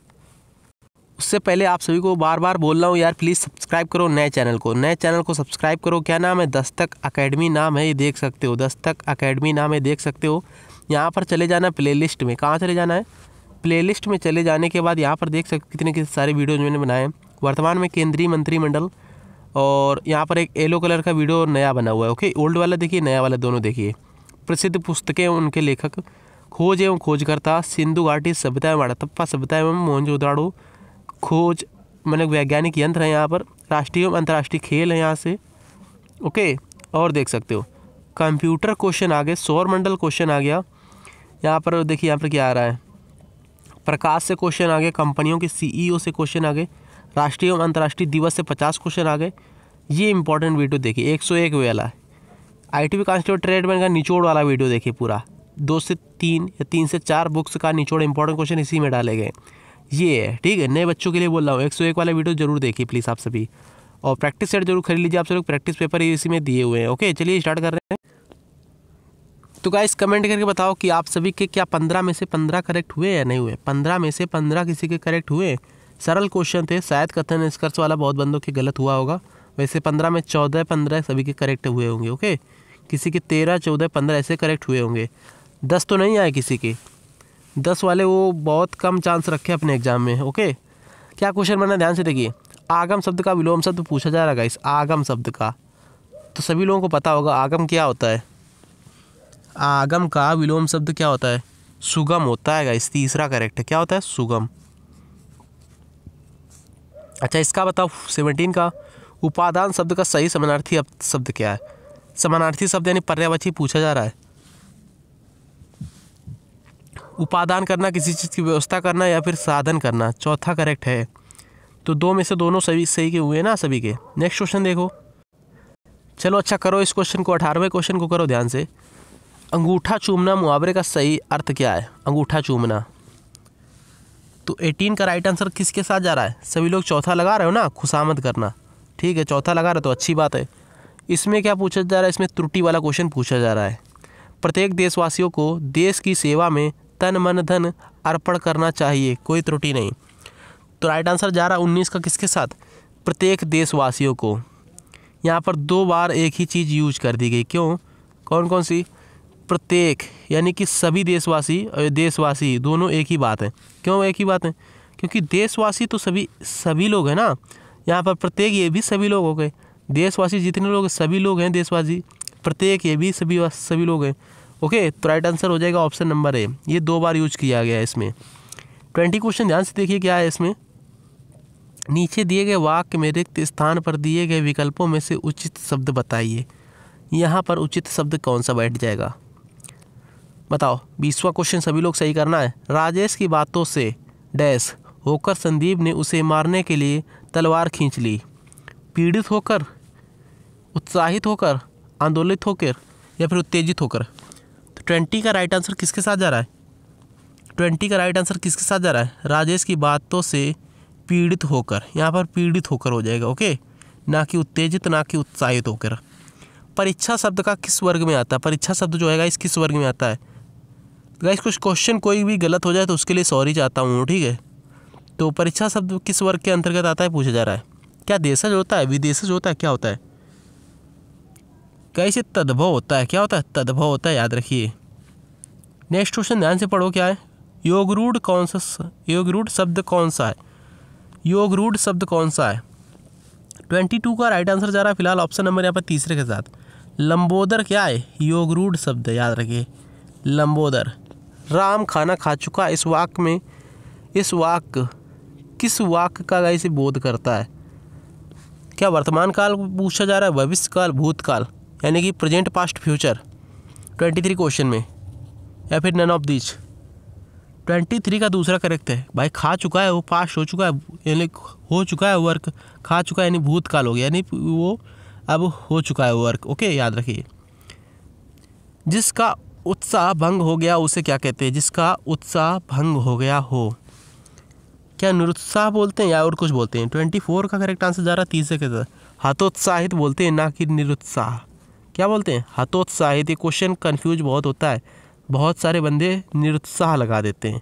उससे पहले आप सभी को बार बार बोल रहा हूँ यार, प्लीज़ सब्सक्राइब करो नए चैनल को सब्सक्राइब करो। क्या नाम है? दस्तक अकेडमी नाम है, ये देख सकते हो, दस्तक अकेडमी नाम है, देख सकते हो। यहाँ पर चले जाना प्लेलिस्ट में। कहाँ चले जाना है? प्लेलिस्ट में चले जाने के बाद यहाँ पर देख सकते कितने सारे वीडियोज मैंने बनाए हैं। वर्तमान में केंद्रीय मंत्रिमंडल, और यहाँ पर एक येलो कलर का वीडियो नया बना हुआ है। ओके ओल्ड वाला देखिए, नया वाला दोनों देखिए। प्रसिद्ध पुस्तकें, उनके लेखक, खोज एवं खोजकर्ता, सिंधु घाटी सभ्यता एवं हड़प्पा सभ्यता एवं मोहनजोदड़ो, खोज मतलब वैज्ञानिक यंत्र है यहाँ पर, राष्ट्रीय एवं अंतर्राष्ट्रीय खेल है यहाँ से। ओके और देख सकते हो कंप्यूटर क्वेश्चन आ गए, सौर मंडल क्वेश्चन आ गया यहाँ पर। देखिए यहाँ पर क्या आ रहा है, प्रकाश से क्वेश्चन आ गए, कंपनियों के CEO से क्वेश्चन आ गए, राष्ट्रीय एवं अंतर्राष्ट्रीय दिवस से 50 क्वेश्चन आ गए। ये इंपॉर्टेंट वीडियो देखिए, 101 वाला ITV कांस्टेबल ट्रेडमैन का निचोड़ वाला वीडियो देखिए पूरा। 2 से 3 या 3 से 4 बुक्स का निचोड़ इंपॉर्टेंट क्वेश्चन इसी में डाले गए। ये है ठीक है, नए बच्चों के लिए बोल रहा हूँ। 101 वाला वीडियो जरूर देखिए प्लीज़ आप सभी, और प्रैक्टिस सेट जरूर खरीद लीजिए। आप सभी प्रैक्टिस पेपर इसी में दिए हुए हैं। ओके चलिए स्टार्ट कर रहे हैं। तो गाइस कमेंट करके बताओ कि आप सभी के क्या 15 में से 15 करेक्ट हुए या नहीं हुए। 15 में से 15 किसी के करेक्ट हुए। सरल क्वेश्चन थे, शायद कथन निष्कर्ष वाला बहुत बंदों के गलत हुआ होगा। वैसे 15 में 14-15 सभी के करेक्ट हुए होंगे। ओके किसी के 13-14-15 ऐसे करेक्ट हुए होंगे। 10 तो नहीं आए किसी के। 10 वाले वो बहुत कम चांस रखे अपने एग्जाम में। ओके क्या क्वेश्चन बना ध्यान से देखिए। आगम शब्द का विलोम शब्द पूछा जा रहा है इस आगम शब्द का, तो सभी लोगों को पता होगा आगम क्या होता है। आगम का विलोम शब्द क्या होता है? सुगम होता है गाइस। तीसरा करेक्ट है, क्या होता है? सुगम। अच्छा इसका बताओ 17 का, उपादान शब्द का सही समानार्थी शब्द क्या है? समानार्थी शब्द यानी पर्यायवाची पूछा जा रहा है। उपादान करना, किसी चीज़ की व्यवस्था करना या फिर साधन करना। चौथा करेक्ट है, तो 2 में से दोनों सही के हुए ना सभी के। नेक्स्ट क्वेश्चन देखो। चलो अच्छा करो इस क्वेश्चन को, 18वें क्वेश्चन को करो ध्यान से। अंगूठा चूमना मुहावरे का सही अर्थ क्या है? अंगूठा चूमना। तो 18 का राइट आंसर किसके साथ जा रहा है? सभी लोग चौथा लगा रहे हो ना, खुशामद करना। ठीक है चौथा लगा रहे तो अच्छी बात है। इसमें क्या पूछा जा रहा है? इसमें त्रुटि वाला क्वेश्चन पूछा जा रहा है। प्रत्येक देशवासियों को देश की सेवा में तन मन धन अर्पण करना चाहिए, कोई त्रुटि नहीं। तो राइट आंसर जा रहा है 19 का किसके साथ? प्रत्येक देशवासियों को। यहाँ पर 2 बार एक ही चीज़ यूज कर दी गई। क्यों? कौन कौन सी? प्रत्येक यानी कि सभी देशवासी और देशवासी दोनों एक ही बात है। क्यों एक ही बात है? क्योंकि देशवासी तो सभी लोग हैं ना, यहाँ पर प्रत्येक ये भी सभी लोग हो गए। देशवासी जितने लोग सभी लोग हैं देशवासी, प्रत्येक ये भी सभी लोग हैं। ओके, तो राइट आंसर हो जाएगा ऑप्शन नंबर ए। ये 2 बार यूज किया गया है इसमें। 20 क्वेश्चन ध्यान से देखिए क्या है इसमें। नीचे दिए गए वाक्य में रिक्त स्थान पर दिए गए विकल्पों में से उचित शब्द बताइए। यहाँ पर उचित शब्द कौन सा बैठ जाएगा बताओ। 20वां क्वेश्चन सभी लोग सही करना है। राजेश की बातों से डैश होकर संदीप ने उसे मारने के लिए तलवार खींच ली। पीड़ित होकर, उत्साहित होकर, आंदोलित होकर या फिर उत्तेजित होकर। तो 20 का राइट आंसर किसके साथ जा रहा है? 20 का राइट आंसर किसके साथ जा रहा है? राजेश की बातों से पीड़ित होकर, यहाँ पर पीड़ित होकर हो जाएगा। ओके, ना कि उत्तेजित, ना कि उत्साहित होकर। परीक्षा शब्द का किस वर्ग में आता है? परीक्षा शब्द जो है इस किस वर्ग में आता है? गाइस कुछ क्वेश्चन कोई भी गलत हो जाए तो उसके लिए सॉरी चाहता हूँ, ठीक है। तो परीक्षा शब्द किस वर्ग के अंतर्गत आता है पूछा जा रहा है। क्या देशज होता है, विदेशज होता है, क्या होता है? गाइस ये तद्भव होता है। क्या होता है? तद्भव होता है, याद रखिए। नेक्स्ट क्वेश्चन ध्यान से पढ़ो क्या है। योगरूढ़ शब्द कौन सा है? योगरूढ़ शब्द कौन सा है? 22 का राइट आंसर जा रहा है फिलहाल ऑप्शन नंबर यहाँ पर तीसरे के साथ। लंबोदर क्या है? योगरूढ़ शब्द है, याद रखिए लंबोदर। राम खाना खा चुका, इस वाक्य किस वाक्य का इसे बोध करता है? क्या वर्तमान काल पूछा जा रहा है, भविष्य काल, भूतकाल, यानी कि प्रेजेंट, पास्ट, फ्यूचर 23 क्वेश्चन में, या फिर नन ऑफ दिस? 23 का दूसरा करेक्ट है भाई। खा चुका है वो पास्ट हो चुका है, यानी हो चुका है वर्क। खा चुका है यानी भूतकाल हो गया, यानी वो अब हो चुका है वर्क। ओके, याद रखिए। जिसका उत्साह भंग हो गया उसे क्या कहते हैं? जिसका उत्साह भंग हो गया हो, क्या निरुत्साह बोलते हैं या और कुछ बोलते हैं? 24 का करेक्ट आंसर जा रहा है तीसरे के साथ। हतोत्साहित बोलते हैं, ना कि निरुत्साह। क्या बोलते हैं? हतोत्साहित। ये क्वेश्चन कन्फ्यूज बहुत होता है, बहुत सारे बंदे निरुत्साह लगा देते हैं,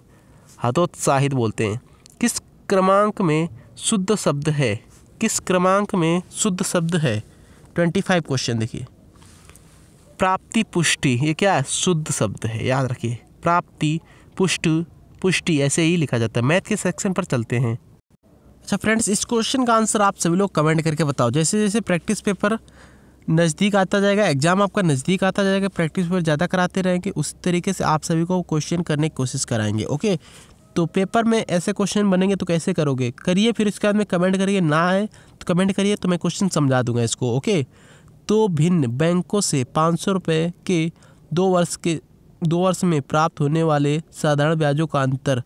हतोत्साहित बोलते हैं। किस क्रमांक में शुद्ध शब्द है? किस क्रमांक में शुद्ध शब्द है? 25 क्वेश्चन देखिए। प्राप्ति, पुष्टि, ये क्या है? शुद्ध शब्द है, याद रखिए। प्राप्ति, पुष्टि ऐसे ही लिखा जाता है। मैथ के सेक्शन पर चलते हैं। अच्छा फ्रेंड्स, इस क्वेश्चन का आंसर आप सभी लोग कमेंट करके बताओ। जैसे जैसे प्रैक्टिस पेपर नज़दीक आता जाएगा, एग्जाम आपका नज़दीक आता जाएगा, प्रैक्टिस पेपर ज़्यादा कराते रहेंगे, उस तरीके से आप सभी को क्वेश्चन करने की कोशिश कराएंगे। ओके, तो पेपर में ऐसे क्वेश्चन बनेंगे तो कैसे करोगे? करिए, फिर इसके बाद में कमेंट करिए। ना आए तो कमेंट करिए, तो मैं क्वेश्चन समझा दूंगा इसको। ओके, तो भिन्न बैंकों से 500 रुपये के 2 वर्ष में प्राप्त होने वाले साधारण ब्याजों का अंतर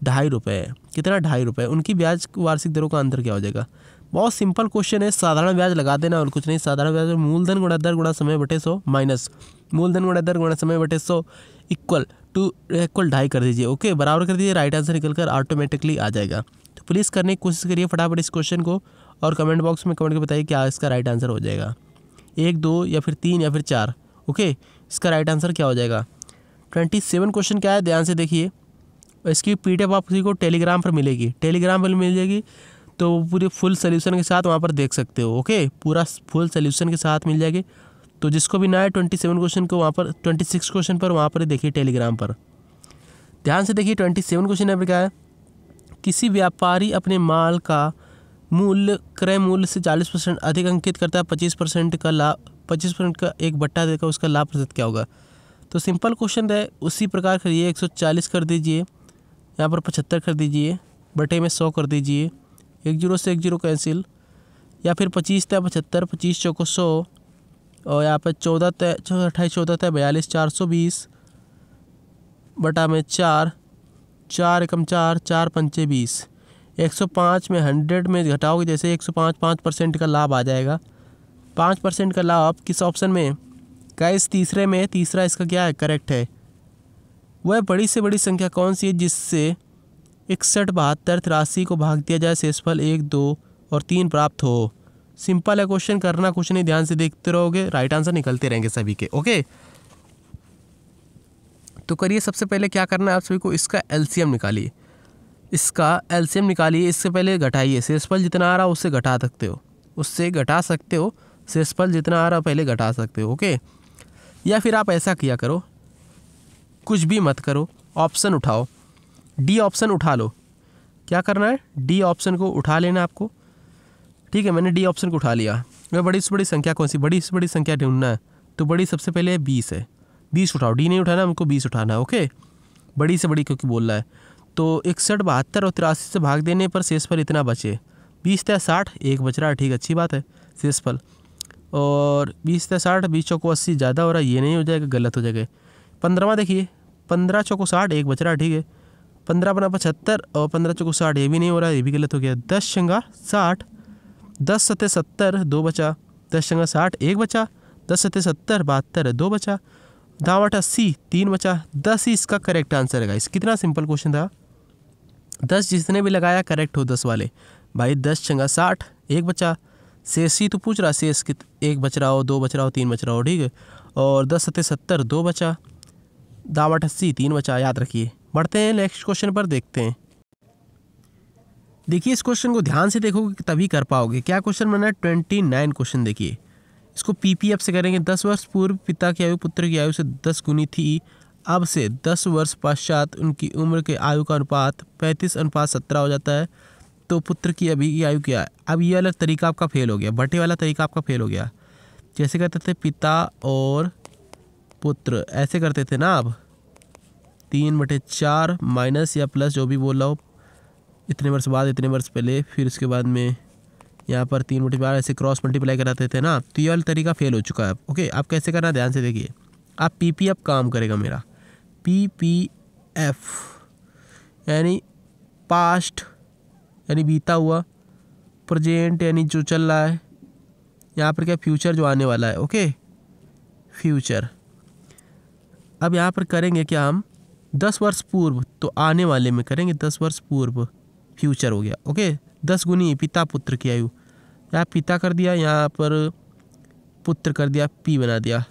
2.5 रुपये है। कितना? 2.5 रुपये। उनकी ब्याज वार्षिक दरों का अंतर क्या हो जाएगा? बहुत सिंपल क्वेश्चन है, साधारण ब्याज लगा देना और कुछ नहीं। साधारण ब्याज मूलधन गुणा दर गुणा समय बटे 100 माइनस मूलधन गुणा दर गुणा समय बटे 100 इक्वल 2.5 कर दीजिए। ओके, बराबर कर दीजिए, राइट आंसर निकल कर ऑटोमेटिकली आ जाएगा। तो प्लीज़ करने की कोशिश करिए फटाफट इस क्वेश्चन को, और कमेंट बॉक्स में कमेंट करके बताइए क्या इसका राइट आंसर हो जाएगा। 1, 2 या फिर 3 या फिर 4। ओके, इसका राइट आंसर क्या हो जाएगा? 27 क्वेश्चन क्या है, ध्यान से देखिए। इसकी PDF आप किसी को टेलीग्राम पर मिलेगी, टेलीग्राम पर मिल जाएगी, तो पूरे फुल सोल्यूशन के साथ वहाँ पर देख सकते हो। ओके, पूरा फुल सोल्यूशन के साथ मिल जाएगी। तो जिसको भी ना है 27 क्वेश्चन को वहाँ पर 26 क्वेश्चन पर वहाँ पर देखिए टेलीग्राम पर। ध्यान से देखिए 27 क्वेश्चन यहाँ पर क्या है। किसी व्यापारी अपने माल का मूल्य क्रय मूल्य से 40% अधिक अंकित करता है, 25% का लाभ, 25% का एक बट्टा देकर उसका लाभ प्रतिशत क्या होगा? तो सिंपल क्वेश्चन है, उसी प्रकार करिए। 140 कर दीजिए, यहाँ पर 75 कर दीजिए, बटे में 100 कर दीजिए, 1 0 से 1 0 कैंसिल, या फिर 25 था 75, 25 चौको 100, और यहाँ पर 14 था 28 14 था 42, 420 बटा में 4, 4 एकम 4, 4 पंचे 20, 105 में 100 में घटाओगे जैसे 105, 5% का लाभ आ जाएगा। 5% का लाभ किस ऑप्शन में? गाइस तीसरे में। तीसरा इसका क्या है? करेक्ट है। वह बड़ी से बड़ी संख्या कौन सी है जिससे 61, 72 राशि को भाग दिया जाए, शेषफल 1, 2 और 3 प्राप्त हो? सिंपल है क्वेश्चन, करना कुछ नहीं, ध्यान से देखते रहोगे, राइट आंसर निकलते रहेंगे सभी के। ओके, तो करिए। सबसे पहले क्या करना है आप सभी को, इसका LCM निकालिए। इसका LCM निकालिए, इससे पहले घटाइए। शेषफल जितना आ रहा है उससे घटा सकते हो, उससे घटा सकते हो। शेषफल जितना आ रहा है पहले घटा सकते हो। ओके, या फिर आप ऐसा किया करो, कुछ भी मत करो, ऑप्शन उठाओ, डी ऑप्शन उठा लो। क्या करना है, डी ऑप्शन को उठा लेना आपको। ठीक है, मैंने डी ऑप्शन को उठा लिया। मैं बड़ी से बड़ी संख्या कौन सी, बड़ी से बड़ी संख्या ढूंढना है, तो बड़ी सबसे पहले 20 है, 20 उठाओ। डी नहीं उठाना, हमको 20 उठाना है। ओके, बड़ी से बड़ी क्योंकि बोल रहा है। तो 61, 72 और 83 से भाग देने पर शेषफल इतना बचे, 20 × 60, 1 बच रहा है। ठीक, अच्छी बात है शेषफल। और 20 × 60, 20 चौको 80 ज़्यादा हो रहा है, ये नहीं हो जाएगा, गलत हो जाएगा। 15वां देखिए, 15 चौको 60, 1 बच रहा है। ठीक है, 15 बना 75 और 15 चौको 60, ये भी नहीं हो रहा है, ये भी गलत हो गया। 10 × 60, 10 × 70, 2 बचा। 10 × 60, 1 बचा। 10 × 70, 72, 2 बचा। 10 × 80, 3 बचा। 10 ही इसका करेक्ट आंसर है गाइस। कितना सिंपल क्वेश्चन था। 10 जिसने भी लगाया करेक्ट हो 10 वाले भाई। 10 × 60, 1 बचा। शेष ही तो पूछ रहा, शेष 1 बच रहा हो, 2 बच रहा हो, 3 बच रहा हो। ठीक है, और 10 × 70, 2 बचा। 10 × 80, 3 बचा, याद रखिए। बढ़ते हैं नेक्स्ट क्वेश्चन पर, देखते हैं। देखिए इस क्वेश्चन को ध्यान से देखोगे तभी कर पाओगे। क्या क्वेश्चन बना है, 29 क्वेश्चन। देखिए इसको पीपीएफ से करेंगे। 10 वर्ष पूर्व पिता की आयु पुत्र की आयु से 10 गुनी थी, अब से 10 वर्ष पश्चात उनकी उम्र के आयु का अनुपात 35:17 हो जाता है, तो पुत्र की अभी की आयु क्या है। अब ये वाला तरीका आपका फेल हो गया, बटे वाला तरीका आपका फेल हो गया। जैसे कहते थे पिता और पुत्र, ऐसे करते थे ना आप, 3/4 माइनस या प्लस जो भी बोल रहा हो, इतने वर्ष बाद, इतने वर्ष पहले, फिर उसके बाद में यहाँ पर 3/4 ऐसे क्रॉस मल्टीप्लाई कराते थे ना। तो ये वाला तरीका फेल हो चुका है। ओके, आप कैसे करना ध्यान से देखिए। आप पीपीएफ काम करेगा मेरा, पीपीएफ यानी पास्ट यानी बीता हुआ, प्रेजेंट यानी जो चल रहा है, यहाँ पर क्या फ्यूचर जो आने वाला है। Okay, future. अब यहाँ पर करेंगे क्या हम, 10 वर्ष पूर्व, तो आने वाले में करेंगे 10 वर्ष पूर्व, फ्यूचर हो गया। ओके, 10 गुनी पिता पुत्र की आयु, यहाँ पिता कर दिया, यहाँ पर पुत्र कर दिया, पी बना दिया।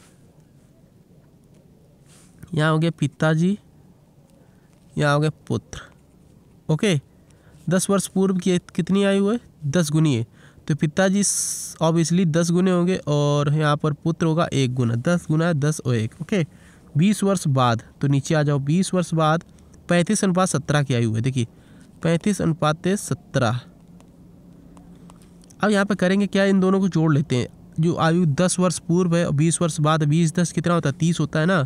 यहाँ हो गया पिताजी, यहाँ हो गया पुत्र। ओके, 10 वर्ष पूर्व की कितनी आयु है, 10 गुनी है, तो पिताजी ऑब्वियसली 10 गुने होंगे और यहाँ पर पुत्र होगा 1 गुना। 10 गुना 10 और 1। ओके, 20 वर्ष बाद, तो नीचे आ जाओ। 20 वर्ष बाद 35:17 की आयु है। देखिए 35:17। अब यहाँ पर करेंगे क्या, इन दोनों को जोड़ लेते हैं। जो आयु 10 वर्ष पूर्व है और 20 वर्ष बाद, 20 10 कितना होता है, 30 होता है ना।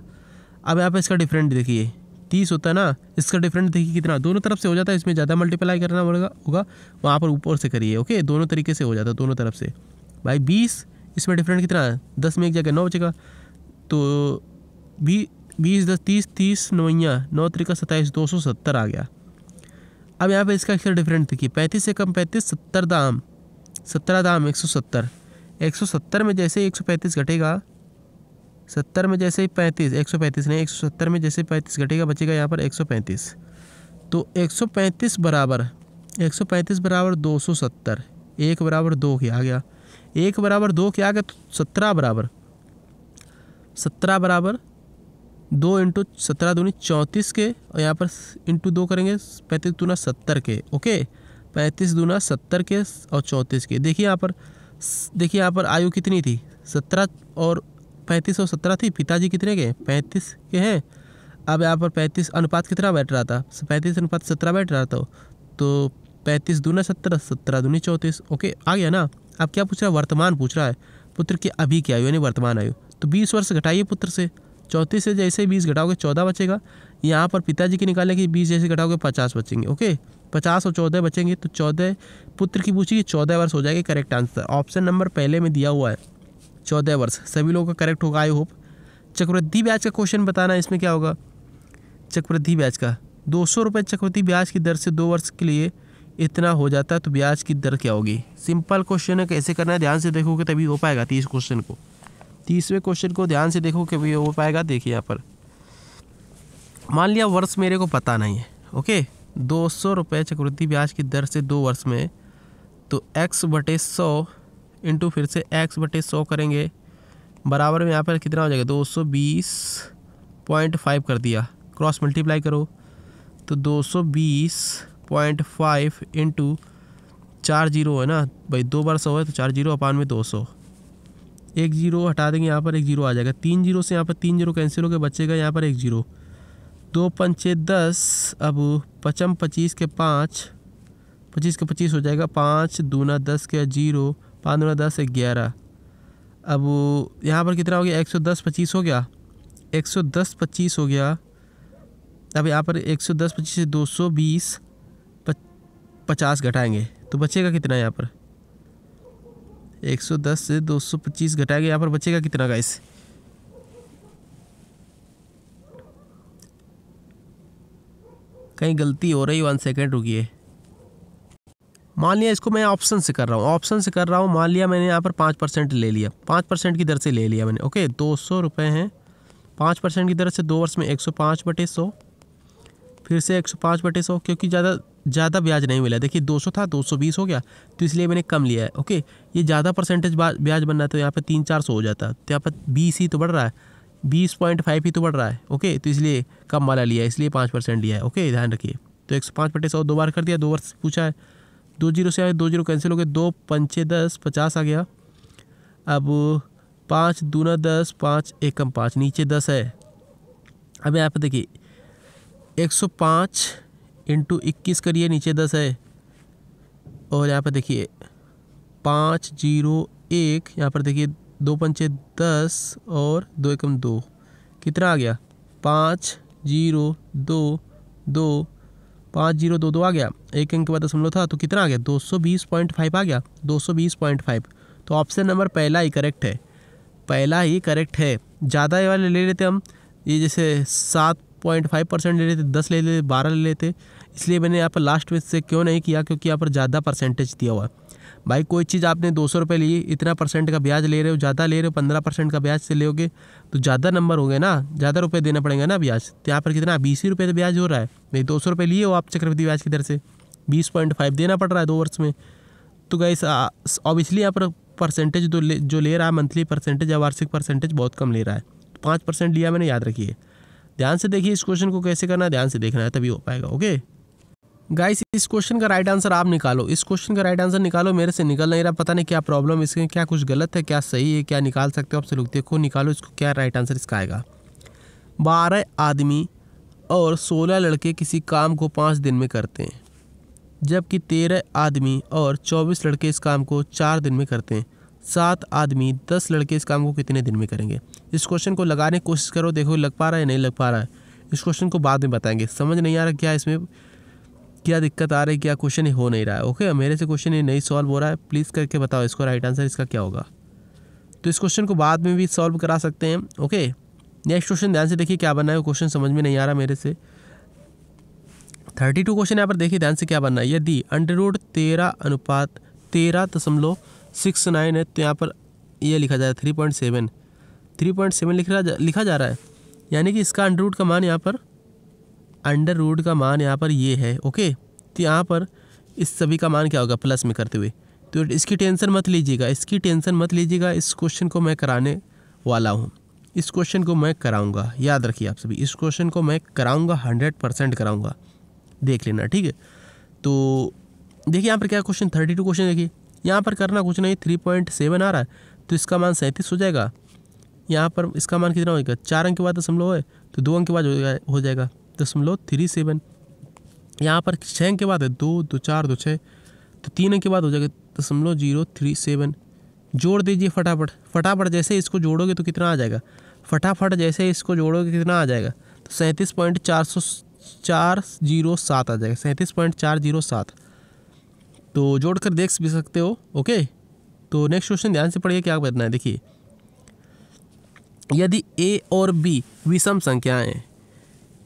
अब यहाँ पर इसका डिफरेंट देखिए, 30 होता है ना, इसका डिफरेंट देखिए कितना, दोनों तरफ से हो जाता है। इसमें ज़्यादा मल्टीप्लाई करना होगा, वहाँ पर ऊपर से करिए। ओके, दोनों तरीके से हो जाता है, दोनों तरफ से भाई। 20 इसमें डिफरेंट कितना है, 10 में एक जगह 9 बचेगा, तो 20 10 30, 30 9 9 3 27, 270 आ गया। अब यहाँ पे इसका डिफरेंट देखिए, 35 से कम 35, 70 दाम 170। 170 में जैसे 135 घटेगा, 70 में जैसे 35, 135 नहीं, 170 में जैसे 35 घटेगा, बचेगा यहाँ पर 135। तो 135 बराबर 270, 1 बराबर 2 क्या आ गया, 1 बराबर 2 क्या आ गया, तो 17 बराबर 2 × 17 दूनी 34 के, और यहाँ पर इंटू 2 करेंगे, 35 दूना 70 के। ओके, 35 दूना 70 के और 34 के। देखिए यहाँ पर आयु कितनी थी, 17 और 35 और 17 थी। पिताजी कितने के, 35 के हैं। अब यहाँ पर 35 अनुपात कितना बैठ रहा था, 35:17 बैठ रहा था, तो 35 दूना 17, 17 दूनी 34। ओके, आ गया ना। अब क्या पूछ रहा है, वर्तमान पूछ रहा है, पुत्र की अभी की आयु यानी वर्तमान आयु। तो 20 वर्ष घटाइए पुत्र से, 34 से जैसे 20 घटाओगे 14 बचेगा। यहाँ पर पिताजी की निकालेंगे, 20 जैसे घटाओगे 50 बचेंगे। ओके, 50 और 14 बचेंगे, तो 14 पुत्र की पूछिए, 14 वर्ष हो जाएगी करेक्ट आंसर। ऑप्शन नंबर पहले में दिया हुआ है 14 वर्ष, सभी लोगों का करेक्ट होगा आई होप। चक्रवृद्धि ब्याज का क्वेश्चन बताना, इसमें क्या होगा, चक्रवृद्धि ब्याज का 200 रुपये चक्रवृद्धि ब्याज की दर से 2 वर्ष के लिए इतना हो जाता है, तो ब्याज की दर क्या होगी। सिंपल क्वेश्चन है, कैसे करना है ध्यान से देखोगे तभी हो पाएगा। 30वें क्वेश्चन को ध्यान से देखो कभी हो पाएगा। देखिए यहाँ पर मान लिया वर्ष मेरे को पता नहीं है। ओके, 200 रुपये चक्रवृद्धि ब्याज की दर से 2 वर्ष में, तो x/100 इंटू फिर से x/100 करेंगे, बराबर में यहाँ पर कितना हो जाएगा, 220.5 कर दिया, क्रॉस मल्टीप्लाई करो, तो 220.5 इंटू 4 जीरो है ना भाई, 2 वर्ष हो है तो 4 जीरो अपान में 200, 1 जीरो हटा देंगे, यहाँ पर 1 जीरो आ जाएगा, 3 जीरो से यहाँ पर 3 जीरो कैंसिल हो गया, बचेगा यहाँ पर 1 जीरो, दो पंचे 10, अब पचम 25 के 5, 25 के 25 हो जाएगा, 5 दूना 10 के 0, 5 दूना 10 11। अब यहाँ पर कितना हो गया, 110 25 हो गया, 110 25 हो गया। अब यहाँ पर 110 25 से 220 50 घटाएंगे तो बचेगा कितना, यहाँ पर 110 से 225 घटाएंगे, यहाँ पर बचेगा कितना गाइस, कहीं गलती हो रही, 1 सेकेंड रुकिए। मान लिया इसको मैं ऑप्शन से कर रहा हूँ, मान लिया मैंने यहाँ पर 5% ले लिया, 5% की दर से ले लिया मैंने। ओके, 200 रुपये हैं, 5% की दर से 2 वर्ष में 105/100, फिर से 105/100, क्योंकि ज़्यादा ब्याज नहीं मिला। देखिए 200 था, 220 हो गया, तो इसलिए मैंने कम लिया है। ओके, ये ज़्यादा परसेंटेज ब्याज बनना है तो यहाँ पर 300-400 हो जाता, तो यहाँ पर 20 ही तो बढ़ रहा है, 20.5 ही तो बढ़ रहा है। ओके, तो इसलिए कम वाला लिया है, इसलिए 5% लिया है। ओके, ध्यान रखिए। तो 105/100 2 बार कर दिया, 2 वर्ष पूछा है, 2 0 से आए, 2 0 कैंसिल हो गए, 2 पंचे 10, 50 आ गया। अब 5 दूना 10, 5 एकम 5, नीचे 10 है। अब यहाँ पर देखिए 105 × 21 करिए, नीचे 10 है, और यहाँ पर देखिए 5 0 1, यहाँ पर देखिए 2 पंचे 10 और 2 एकम 2, कितना आ गया, 5 0 2 2, 5 0 2 2 आ गया, एक अंक के बाद दशमलव था तो कितना आ गया, 220.5 आ गया, 220.5। तो ऑप्शन नंबर पहला ही करेक्ट है, पहला ही करेक्ट है। ज़्यादा ये वाले ले लेते हम, ये जैसे 7.5% ले लेते, 10 ले लेते, 12 ले लेते, इसलिए मैंने यहाँ पर लास्ट में से क्यों नहीं किया, क्योंकि यहाँ पर ज़्यादा परसेंटेज दिया हुआ है। भाई कोई चीज़ आपने 200 रुपये ली, इतना % का ब्याज ले रहे हो, ज़्यादा ले रहे हो, 15% का ब्याज से लोगे तो ज़्यादा नंबर हो गए ना, ज़्यादा रुपये देना पड़ेगा ना ब्याज। तो यहाँ पर कितना 20 ही रुपये तो ब्याज हो रहा है। नहीं 200 रुपये लिए हो आप चक्रवृद्धि ब्याज की दर से, 20.5 देना पड़ रहा है 2 वर्ष में। तो गाइस ऑब्वियसली यहाँ पर परसेंटेज जो ले रहा है, मंथली परसेंटेज या वार्षिक परसेंटेज बहुत कम ले रहा है। 5% लिया मैंने, याद रखिए। ध्यान से देखिए इस क्वेश्चन को कैसे करना है, ध्यान से देखना है तभी हो पाएगा। ओके गाइस, इस क्वेश्चन का राइट आंसर आप निकालो, इस क्वेश्चन का राइट आंसर निकालो, मेरे से निकल नहीं रहा, पता नहीं क्या प्रॉब्लम है इसमें, क्या कुछ गलत है, क्या सही है, क्या निकाल सकते हो आप लोग, देखो निकालो इसको, क्या राइट आंसर इसका आएगा। 12 आदमी और 16 लड़के किसी काम को 5 दिन में करते हैं, जबकि 13 आदमी और 24 लड़के इस काम को 4 दिन में करते हैं। 7 आदमी 10 लड़के इस काम को कितने दिन में करेंगे। इस क्वेश्चन को लगाने की कोशिश करो, देखो लग पा रहा है नहीं लग पा रहा है। इस क्वेश्चन को बाद में बताएंगे, समझ नहीं आ रहा क्या इसमें क्या दिक्कत आ रही है, क्या क्वेश्चन हो नहीं रहा है। ओके, मेरे से क्वेश्चन ये नहीं सॉल्व हो रहा है, प्लीज़ करके बताओ इसको राइट आंसर इसका क्या होगा। तो इस क्वेश्चन को बाद में भी सॉल्व करा सकते हैं। ओके, नेक्स्ट क्वेश्चन ध्यान से देखिए क्या बनना है, क्वेश्चन समझ में नहीं आ रहा मेरे से। 32 क्वेश्चन यहाँ पर देखिए ध्यान से क्या बनना है। यदि √13:13.69 है तो यहाँ पर ये लिखा जाए 3.7 लिखा जा रहा है, यानी कि इसका अंडर रूट का मान यहाँ पर ये है। ओके, तो यहाँ पर इस सभी का मान क्या होगा प्लस में करते हुए, तो इसकी टेंशन मत लीजिएगा, इस क्वेश्चन को मैं कराने वाला हूँ, इस क्वेश्चन को मैं कराऊंगा, याद रखिए आप सभी, इस क्वेश्चन को मैं कराऊंगा, 100% कराऊंगा, देख लेना ठीक है। तो देखिए यहाँ पर क्या क्वेश्चन 32 क्वेश्चन देखिए, यहाँ पर करना कुछ नहीं, 3.7 आ रहा है तो इसका मान 37 हो जाएगा। यहाँ पर इसका मान कितना होगा, 4 अंक के बाद दशमलव है तो 2 अंक के बाद हो जाएगा 0.37। यहाँ पर 6 अंक के बाद है 2 2 4 2 6, तो 3 अंक के बाद हो जाएगा 0.037। जोड़ दीजिए फटाफट, जैसे इसको जोड़ोगे तो कितना आ जाएगा, कितना आ जाएगा, तो 37.407 आ जाएगा, 37.407। तो जोड़कर देख भी सकते हो। ओके, तो नेक्स्ट क्वेश्चन ध्यान से पढ़िए क्या करना है। देखिए, यदि a और b विषम संख्याएं हैं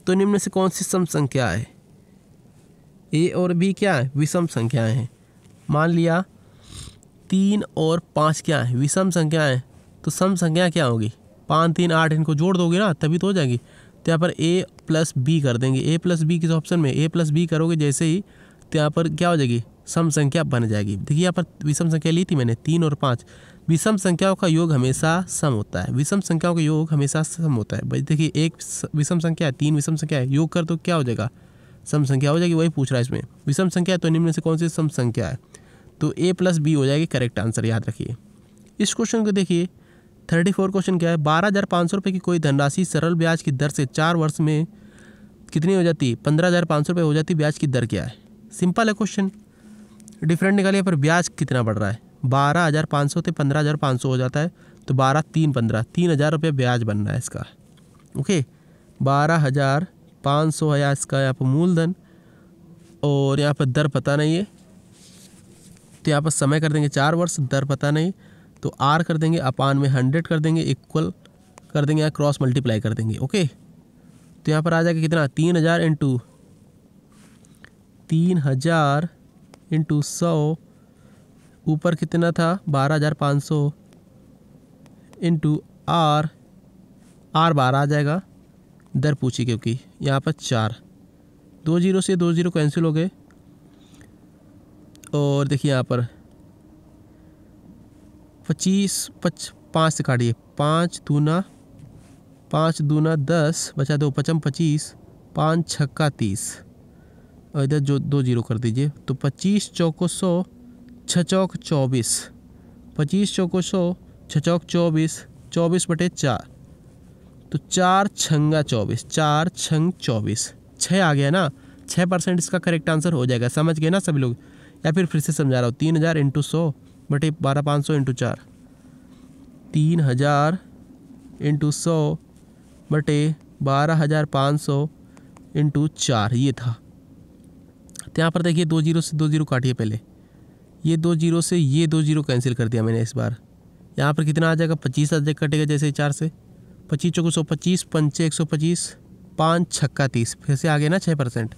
तो निम्न से कौन सी सम संख्या है। a और b क्या है, विषम संख्याएं हैं। मान लिया 3 और 5 क्या है, विषम संख्याएं, तो सम संख्या क्या होगी, 5 3 8, इनको जोड़ दोगे ना तभी तो हो जाएगी। तो यहाँ पर a + b कर देंगे, a + b किस ऑप्शन में, a + b करोगे जैसे ही तो यहाँ पर क्या हो जाएगी, सम संख्या बन जाएगी। देखिए यहाँ पर विषम संख्या ली थी मैंने 3 और 5, विषम संख्याओं का योग हमेशा सम होता है, भाई देखिए एक विषम संख्या है, 3 विषम संख्या है, योग कर तो क्या हो जाएगा, सम संख्या हो जाएगी, वही पूछ रहा है इसमें। विषम संख्या है तो निम्न से कौन सी सम संख्या है, तो a + b हो जाएगी करेक्ट आंसर, याद रखिए। इस क्वेश्चन को देखिए 34 क्वेश्चन क्या है, 12,500 रुपये की कोई धनराशि सरल ब्याज की दर से 4 वर्ष में कितनी हो जाती, 15,500 रुपये हो जाती, ब्याज की दर क्या है। सिंपल है क्वेश्चन, डिफरेंट निकालिए, पर ब्याज कितना बढ़ रहा है, 12,500 से 15,500 हो जाता है, तो 12 3 15 3,000 रुपये ब्याज बन रहा है इसका। ओके, 12,500 है इसका यहाँ पर मूलधन, और यहाँ पर दर पता नहीं है, तो यहाँ पर समय कर देंगे 4 वर्ष, दर पता नहीं, तो आर कर देंगे, अपान में 100 कर देंगे, इक्वल कर देंगे, यहाँ क्रॉस मल्टीप्लाई कर देंगे। ओके, तो यहाँ पर आ जाएगा कितना, 3,000 इंटू 100, ऊपर कितना था 12,500 इंटू आर 12 आ जाएगा, दर पूछी क्योंकि यहाँ पर 4, 2 जीरो से 2 जीरो कैंसिल हो गए, और देखिए यहाँ पर 25 5 से काटिए, 5 दूना 10 बचा 2 5 25, 5 छक्का 30, और इधर जो 2 जीरो कर दीजिए, तो 25 चौको 100, 6 चौक 24, 25 चौको 100, 6 चौक 24, 24/4, तो 4 छंगा 24, 4 छंग 24, 6 आ गया ना, 6% इसका करेक्ट आंसर हो जाएगा। समझ गए ना सभी लोग, या फिर से समझा रहा हूँ, 3,000 इंटू 100 बटे 12,500 इंटू 4, 3,000 इंटू 100 बटे 12,500 इंटू 4, ये था। तो यहाँ पर देखिए 2 जीरो से 2 जीरो काटिए, पहले ये 2 जीरो से ये 2 जीरो कैंसिल कर दिया मैंने इस बार, यहाँ पर कितना आ जाएगा, 25 आ जाएगा, कटेगा जैसे 4 से, 25 चौको 125, 5 125, 5 छक्का 30, फिर से आ गया ना 6%,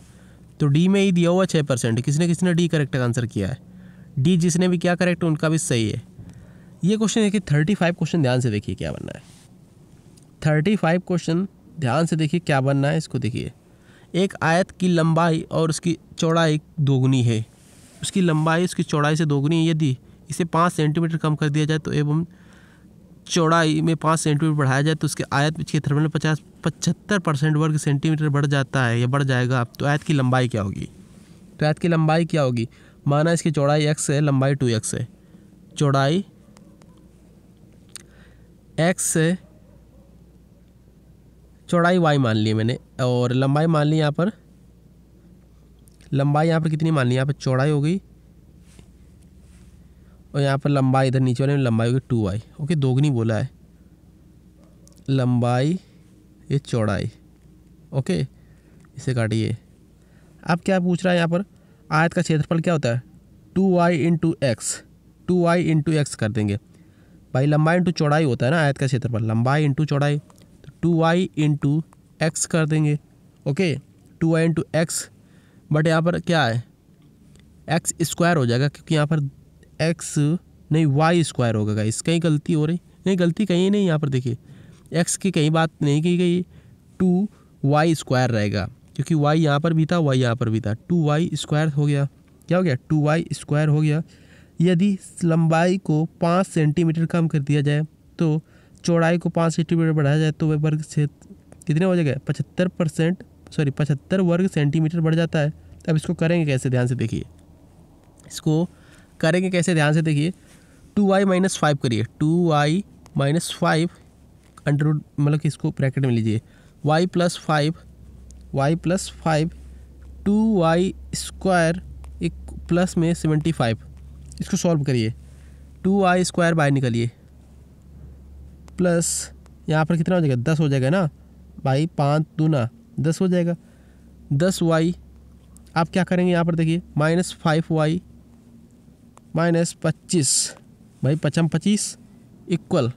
तो डी में ही दिया हुआ 6%, किसने डी करेक्ट आंसर किया है, डी जिसने भी किया करेक्ट उनका भी सही है। ये क्वेश्चन देखिए 35 क्वेश्चन ध्यान से देखिए क्या बनना है, 35 क्वेश्चन ध्यान से देखिए क्या बनना है, इसको देखिए। एक आयत की लंबाई और उसकी चौड़ाई दोगुनी है, उसकी लंबाई उसकी चौड़ाई से दोगुनी है, यदि इसे 5 सेंटीमीटर कम कर दिया जाए तो एवं चौड़ाई में 5 सेंटीमीटर बढ़ाया जाए तो उसके आयत में क्षेत्रफल में 75% वर्ग सेंटीमीटर बढ़ जाता है या बढ़ जाएगा, तो आयत की लंबाई क्या होगी। तो आयत की लंबाई क्या होगी, माना इसकी चौड़ाई x है, लंबाई 2x है, चौड़ाई x है, चौड़ाई y मान ली मैंने, और लंबाई मान ली यहाँ पर, लंबाई यहाँ पर कितनी मान ली, यहाँ पर चौड़ाई हो गई, और यहाँ पर लंबाई इधर नीचे वाले में लंबाई होगी 2y। ओके, दोगुनी बोला है, लंबाई ये चौड़ाई। ओके, इसे काटिए। अब क्या पूछ रहा है यहाँ पर, आयत का क्षेत्रफल क्या होता है, 2y into x, 2y into x कर देंगे भाई, लंबाई इंटू चौड़ाई होता है ना आयत का क्षेत्रफल, लंबाई इंटू चौड़ाई, तो 2y इंटू एक्स कर देंगे। Okay, 2y into x, but यहाँ पर क्या है, एक्स स्क्वायर हो जाएगा, क्योंकि यहाँ पर एक्स नहीं वाई स्क्वायर होगा गाइस, कहीं गलती हो रही, नहीं गलती कहीं नहीं, यहाँ पर देखिए एक्स की कहीं बात नहीं की गई, 2y स्क्वायर रहेगा, क्योंकि y यहाँ पर भी था, y यहाँ पर भी था, 2y स्क्वायर हो गया, क्या हो गया 2y स्क्वायर हो गया। यदि लंबाई को 5 सेंटीमीटर कम कर दिया जाए तो चौड़ाई को 5 सेंटीमीटर बढ़ाया जाए तो वह वर्ग से कितने हो जाएगा, 75 वर्ग सेंटीमीटर बढ़ जाता है। अब इसको करेंगे कैसे, ध्यान से देखिए, इसको करेंगे कैसे, ध्यान से देखिए, 2y माइनस 5 करिए, 2y माइनस 5 अंडर रूट, मतलब कि इसको ब्रैकेट में लीजिए, y प्लस 5 2y स्क्वायर एक प्लस में 75, इसको सॉल्व करिए, 2y स्क्वायर बाहर निकलिए, प्लस यहाँ पर कितना हो जाएगा, 10 हो जाएगा ना भाई, 5 दूना 10 हो जाएगा, 10y। आप क्या करेंगे यहाँ पर देखिए, माइनस 5y माइनस 25 भाई, 25 equal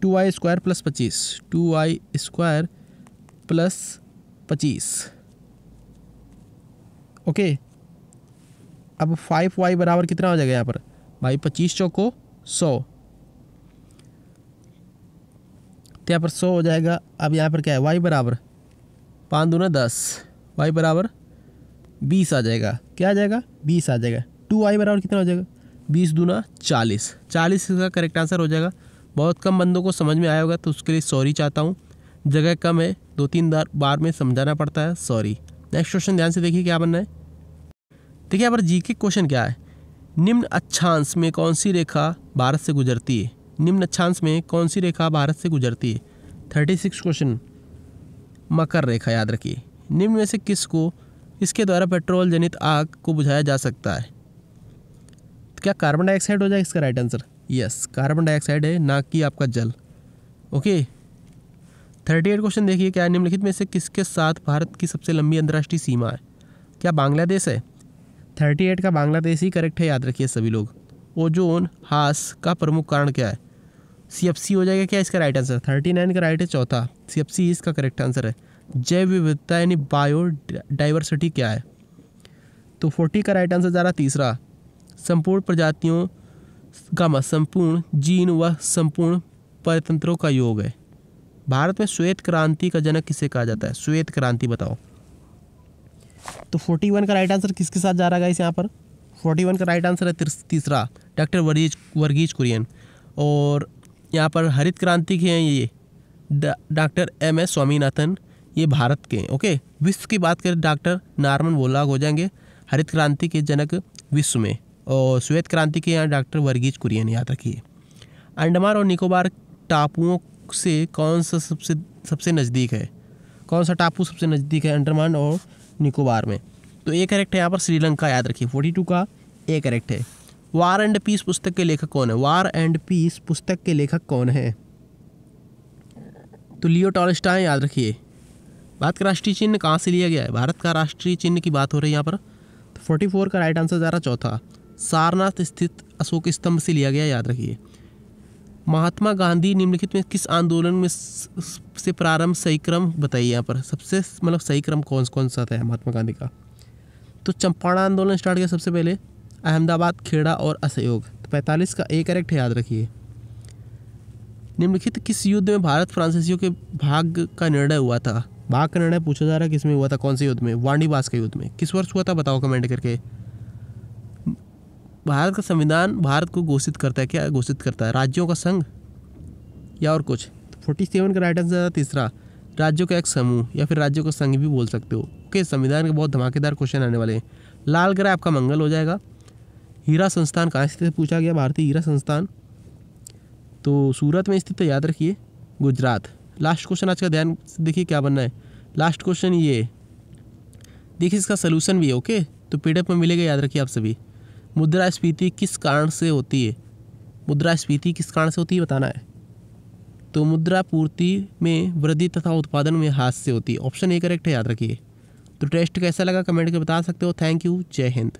2y square plus 25, 2y square plus 25। Okay, अब 5y बराबर कितना हो जाएगा यहाँ पर भाई, 25 चौको 100, तो यहाँ पर 100 हो जाएगा। अब यहाँ पर क्या है, y बराबर 5 दूना 10, y बराबर 20 आ जाएगा, क्या आ जाएगा 20 आ जाएगा। 2y बराबर कितना हो जाएगा, 20 दूना 40, 40 इसका करेक्ट आंसर हो जाएगा। बहुत कम बंदों को समझ में आया होगा तो उसके लिए सॉरी चाहता हूँ, जगह कम है, 2-3 बार में समझाना पड़ता है, सॉरी। नेक्स्ट क्वेश्चन ध्यान से देखिए क्या बनना है। देखिए यहाँ पर जी के क्वेश्चन क्या है, निम्न अक्षांश में कौन सी रेखा भारत से गुजरती है, निम्न अक्षांश में कौन सी रेखा भारत से गुजरती है। 36 क्वेश्चन, मकर रेखा याद रखिए, निम्न में से किसको इसके द्वारा पेट्रोल जनित आग को बुझाया जा सकता है? तो क्या कार्बन डाइऑक्साइड हो जाएगा इसका right answer? Yes, carbon dioxide है, ना कि आपका जल। ओके, 38 क्वेश्चन देखिए, क्या निम्नलिखित में से किसके साथ भारत की सबसे लंबी अंतर्राष्ट्रीय सीमा है? क्या बांग्लादेश है? 38 का बांग्लादेश ही करेक्ट है, याद रखिए सभी लोग। ओजोन ह्रास का प्रमुख कारण क्या है? CFC हो जाएगा क्या इसका राइट आंसर? 39 का राइट है चौथा, CFC इसका करेक्ट आंसर है। जैव विविधता यानी बायो डाइवर्सिटी क्या है? तो 40 का राइट आंसर जा रहा तीसरा, संपूर्ण प्रजातियों का संपूर्ण जीन व संपूर्ण परतंत्रों का योग है। भारत में श्वेत क्रांति का जनक किसे कहा जाता है? श्वेत क्रांति बताओ। तो 41 का राइट आंसर किसके साथ जा रहा है यहाँ पर? 41 का राइट आंसर है तीसरा, डॉक्टर वर्गीज कुरियन। और यहाँ पर हरित क्रांति के हैं ये डॉक्टर MS स्वामीनाथन, ये भारत के हैं। ओके, विश्व की बात करें डॉक्टर नॉर्मन बोरलॉग हो जाएंगे हरित क्रांति के जनक विश्व में, और श्वेत क्रांति के यहाँ डॉक्टर वर्गीज कुरियन, याद रखिए। अंडमान और निकोबार टापुओं से कौन सा सबसे नज़दीक है? कौन सा टापू सबसे नज़दीक है अंडमान और निकोबार में? तो ए करेक्ट है यहाँ पर श्रीलंका, याद रखिए। 42 का ए करेक्ट है। वार एंड पीस पुस्तक के लेखक कौन है? वार एंड पीस पुस्तक के लेखक कौन है? तो लियो टॉल्स्टॉय, याद रखिए। भारत का राष्ट्रीय चिन्ह कहाँ से लिया गया है? भारत का राष्ट्रीय चिन्ह की बात हो रही है यहाँ पर। तो 44 का राइट आंसर जा रहा चौथा, सारनाथ स्थित अशोक स्तंभ से लिया गया, याद रखिए। महात्मा गांधी निम्नलिखित में किस आंदोलन में से प्रारंभ सही क्रम बताइए यहाँ पर? सबसे मतलब सही क्रम कौन सा था महात्मा गांधी का? तो चंपारण आंदोलन स्टार्ट किया सबसे पहले, अहमदाबाद, खेड़ा और असहयोग। तो 45 का ए करेक्ट है, याद रखिए। निम्नलिखित किस युद्ध में भारत फ्रांसीसियों के भाग का निर्णय हुआ था? भाग का निर्णय पूछा जा रहा है, किस में हुआ था, कौन से युद्ध में? वांडीबास के युद्ध में। किस वर्ष हुआ था बताओ कमेंट करके। भारत का संविधान भारत को घोषित करता है, क्या घोषित करता है? राज्यों का संघ या और कुछ? तो 47 का राइट आंसर तीसरा, राज्यों का एक समूह या फिर राज्यों का संघ भी बोल सकते हो। ओके, संविधान के बहुत धमाकेदार क्वेश्चन आने वाले हैं। लाल ग्रह आपका मंगल हो जाएगा। हीरा संस्थान कहाँ स्थित है पूछा गया, भारतीय हीरा संस्थान तो सूरत में स्थित है, याद रखिए, गुजरात। लास्ट क्वेश्चन आज का ध्यान देखिए क्या बनना है। लास्ट क्वेश्चन ये देखिए, इसका सोल्यूशन भी है। ओके, तो PDF में मिलेगा, याद रखिए आप सभी। मुद्रास्फीति किस कारण से होती है? मुद्रास्फीति किस कारण से होती है बताना है। तो मुद्रा पूर्ति में वृद्धि तथा उत्पादन में ह्रास से होती है। ऑप्शन ए करेक्ट है, याद रखिए। तो टेस्ट कैसा लगा कमेंट करके बता सकते हो। थैंक यू, जय हिंद।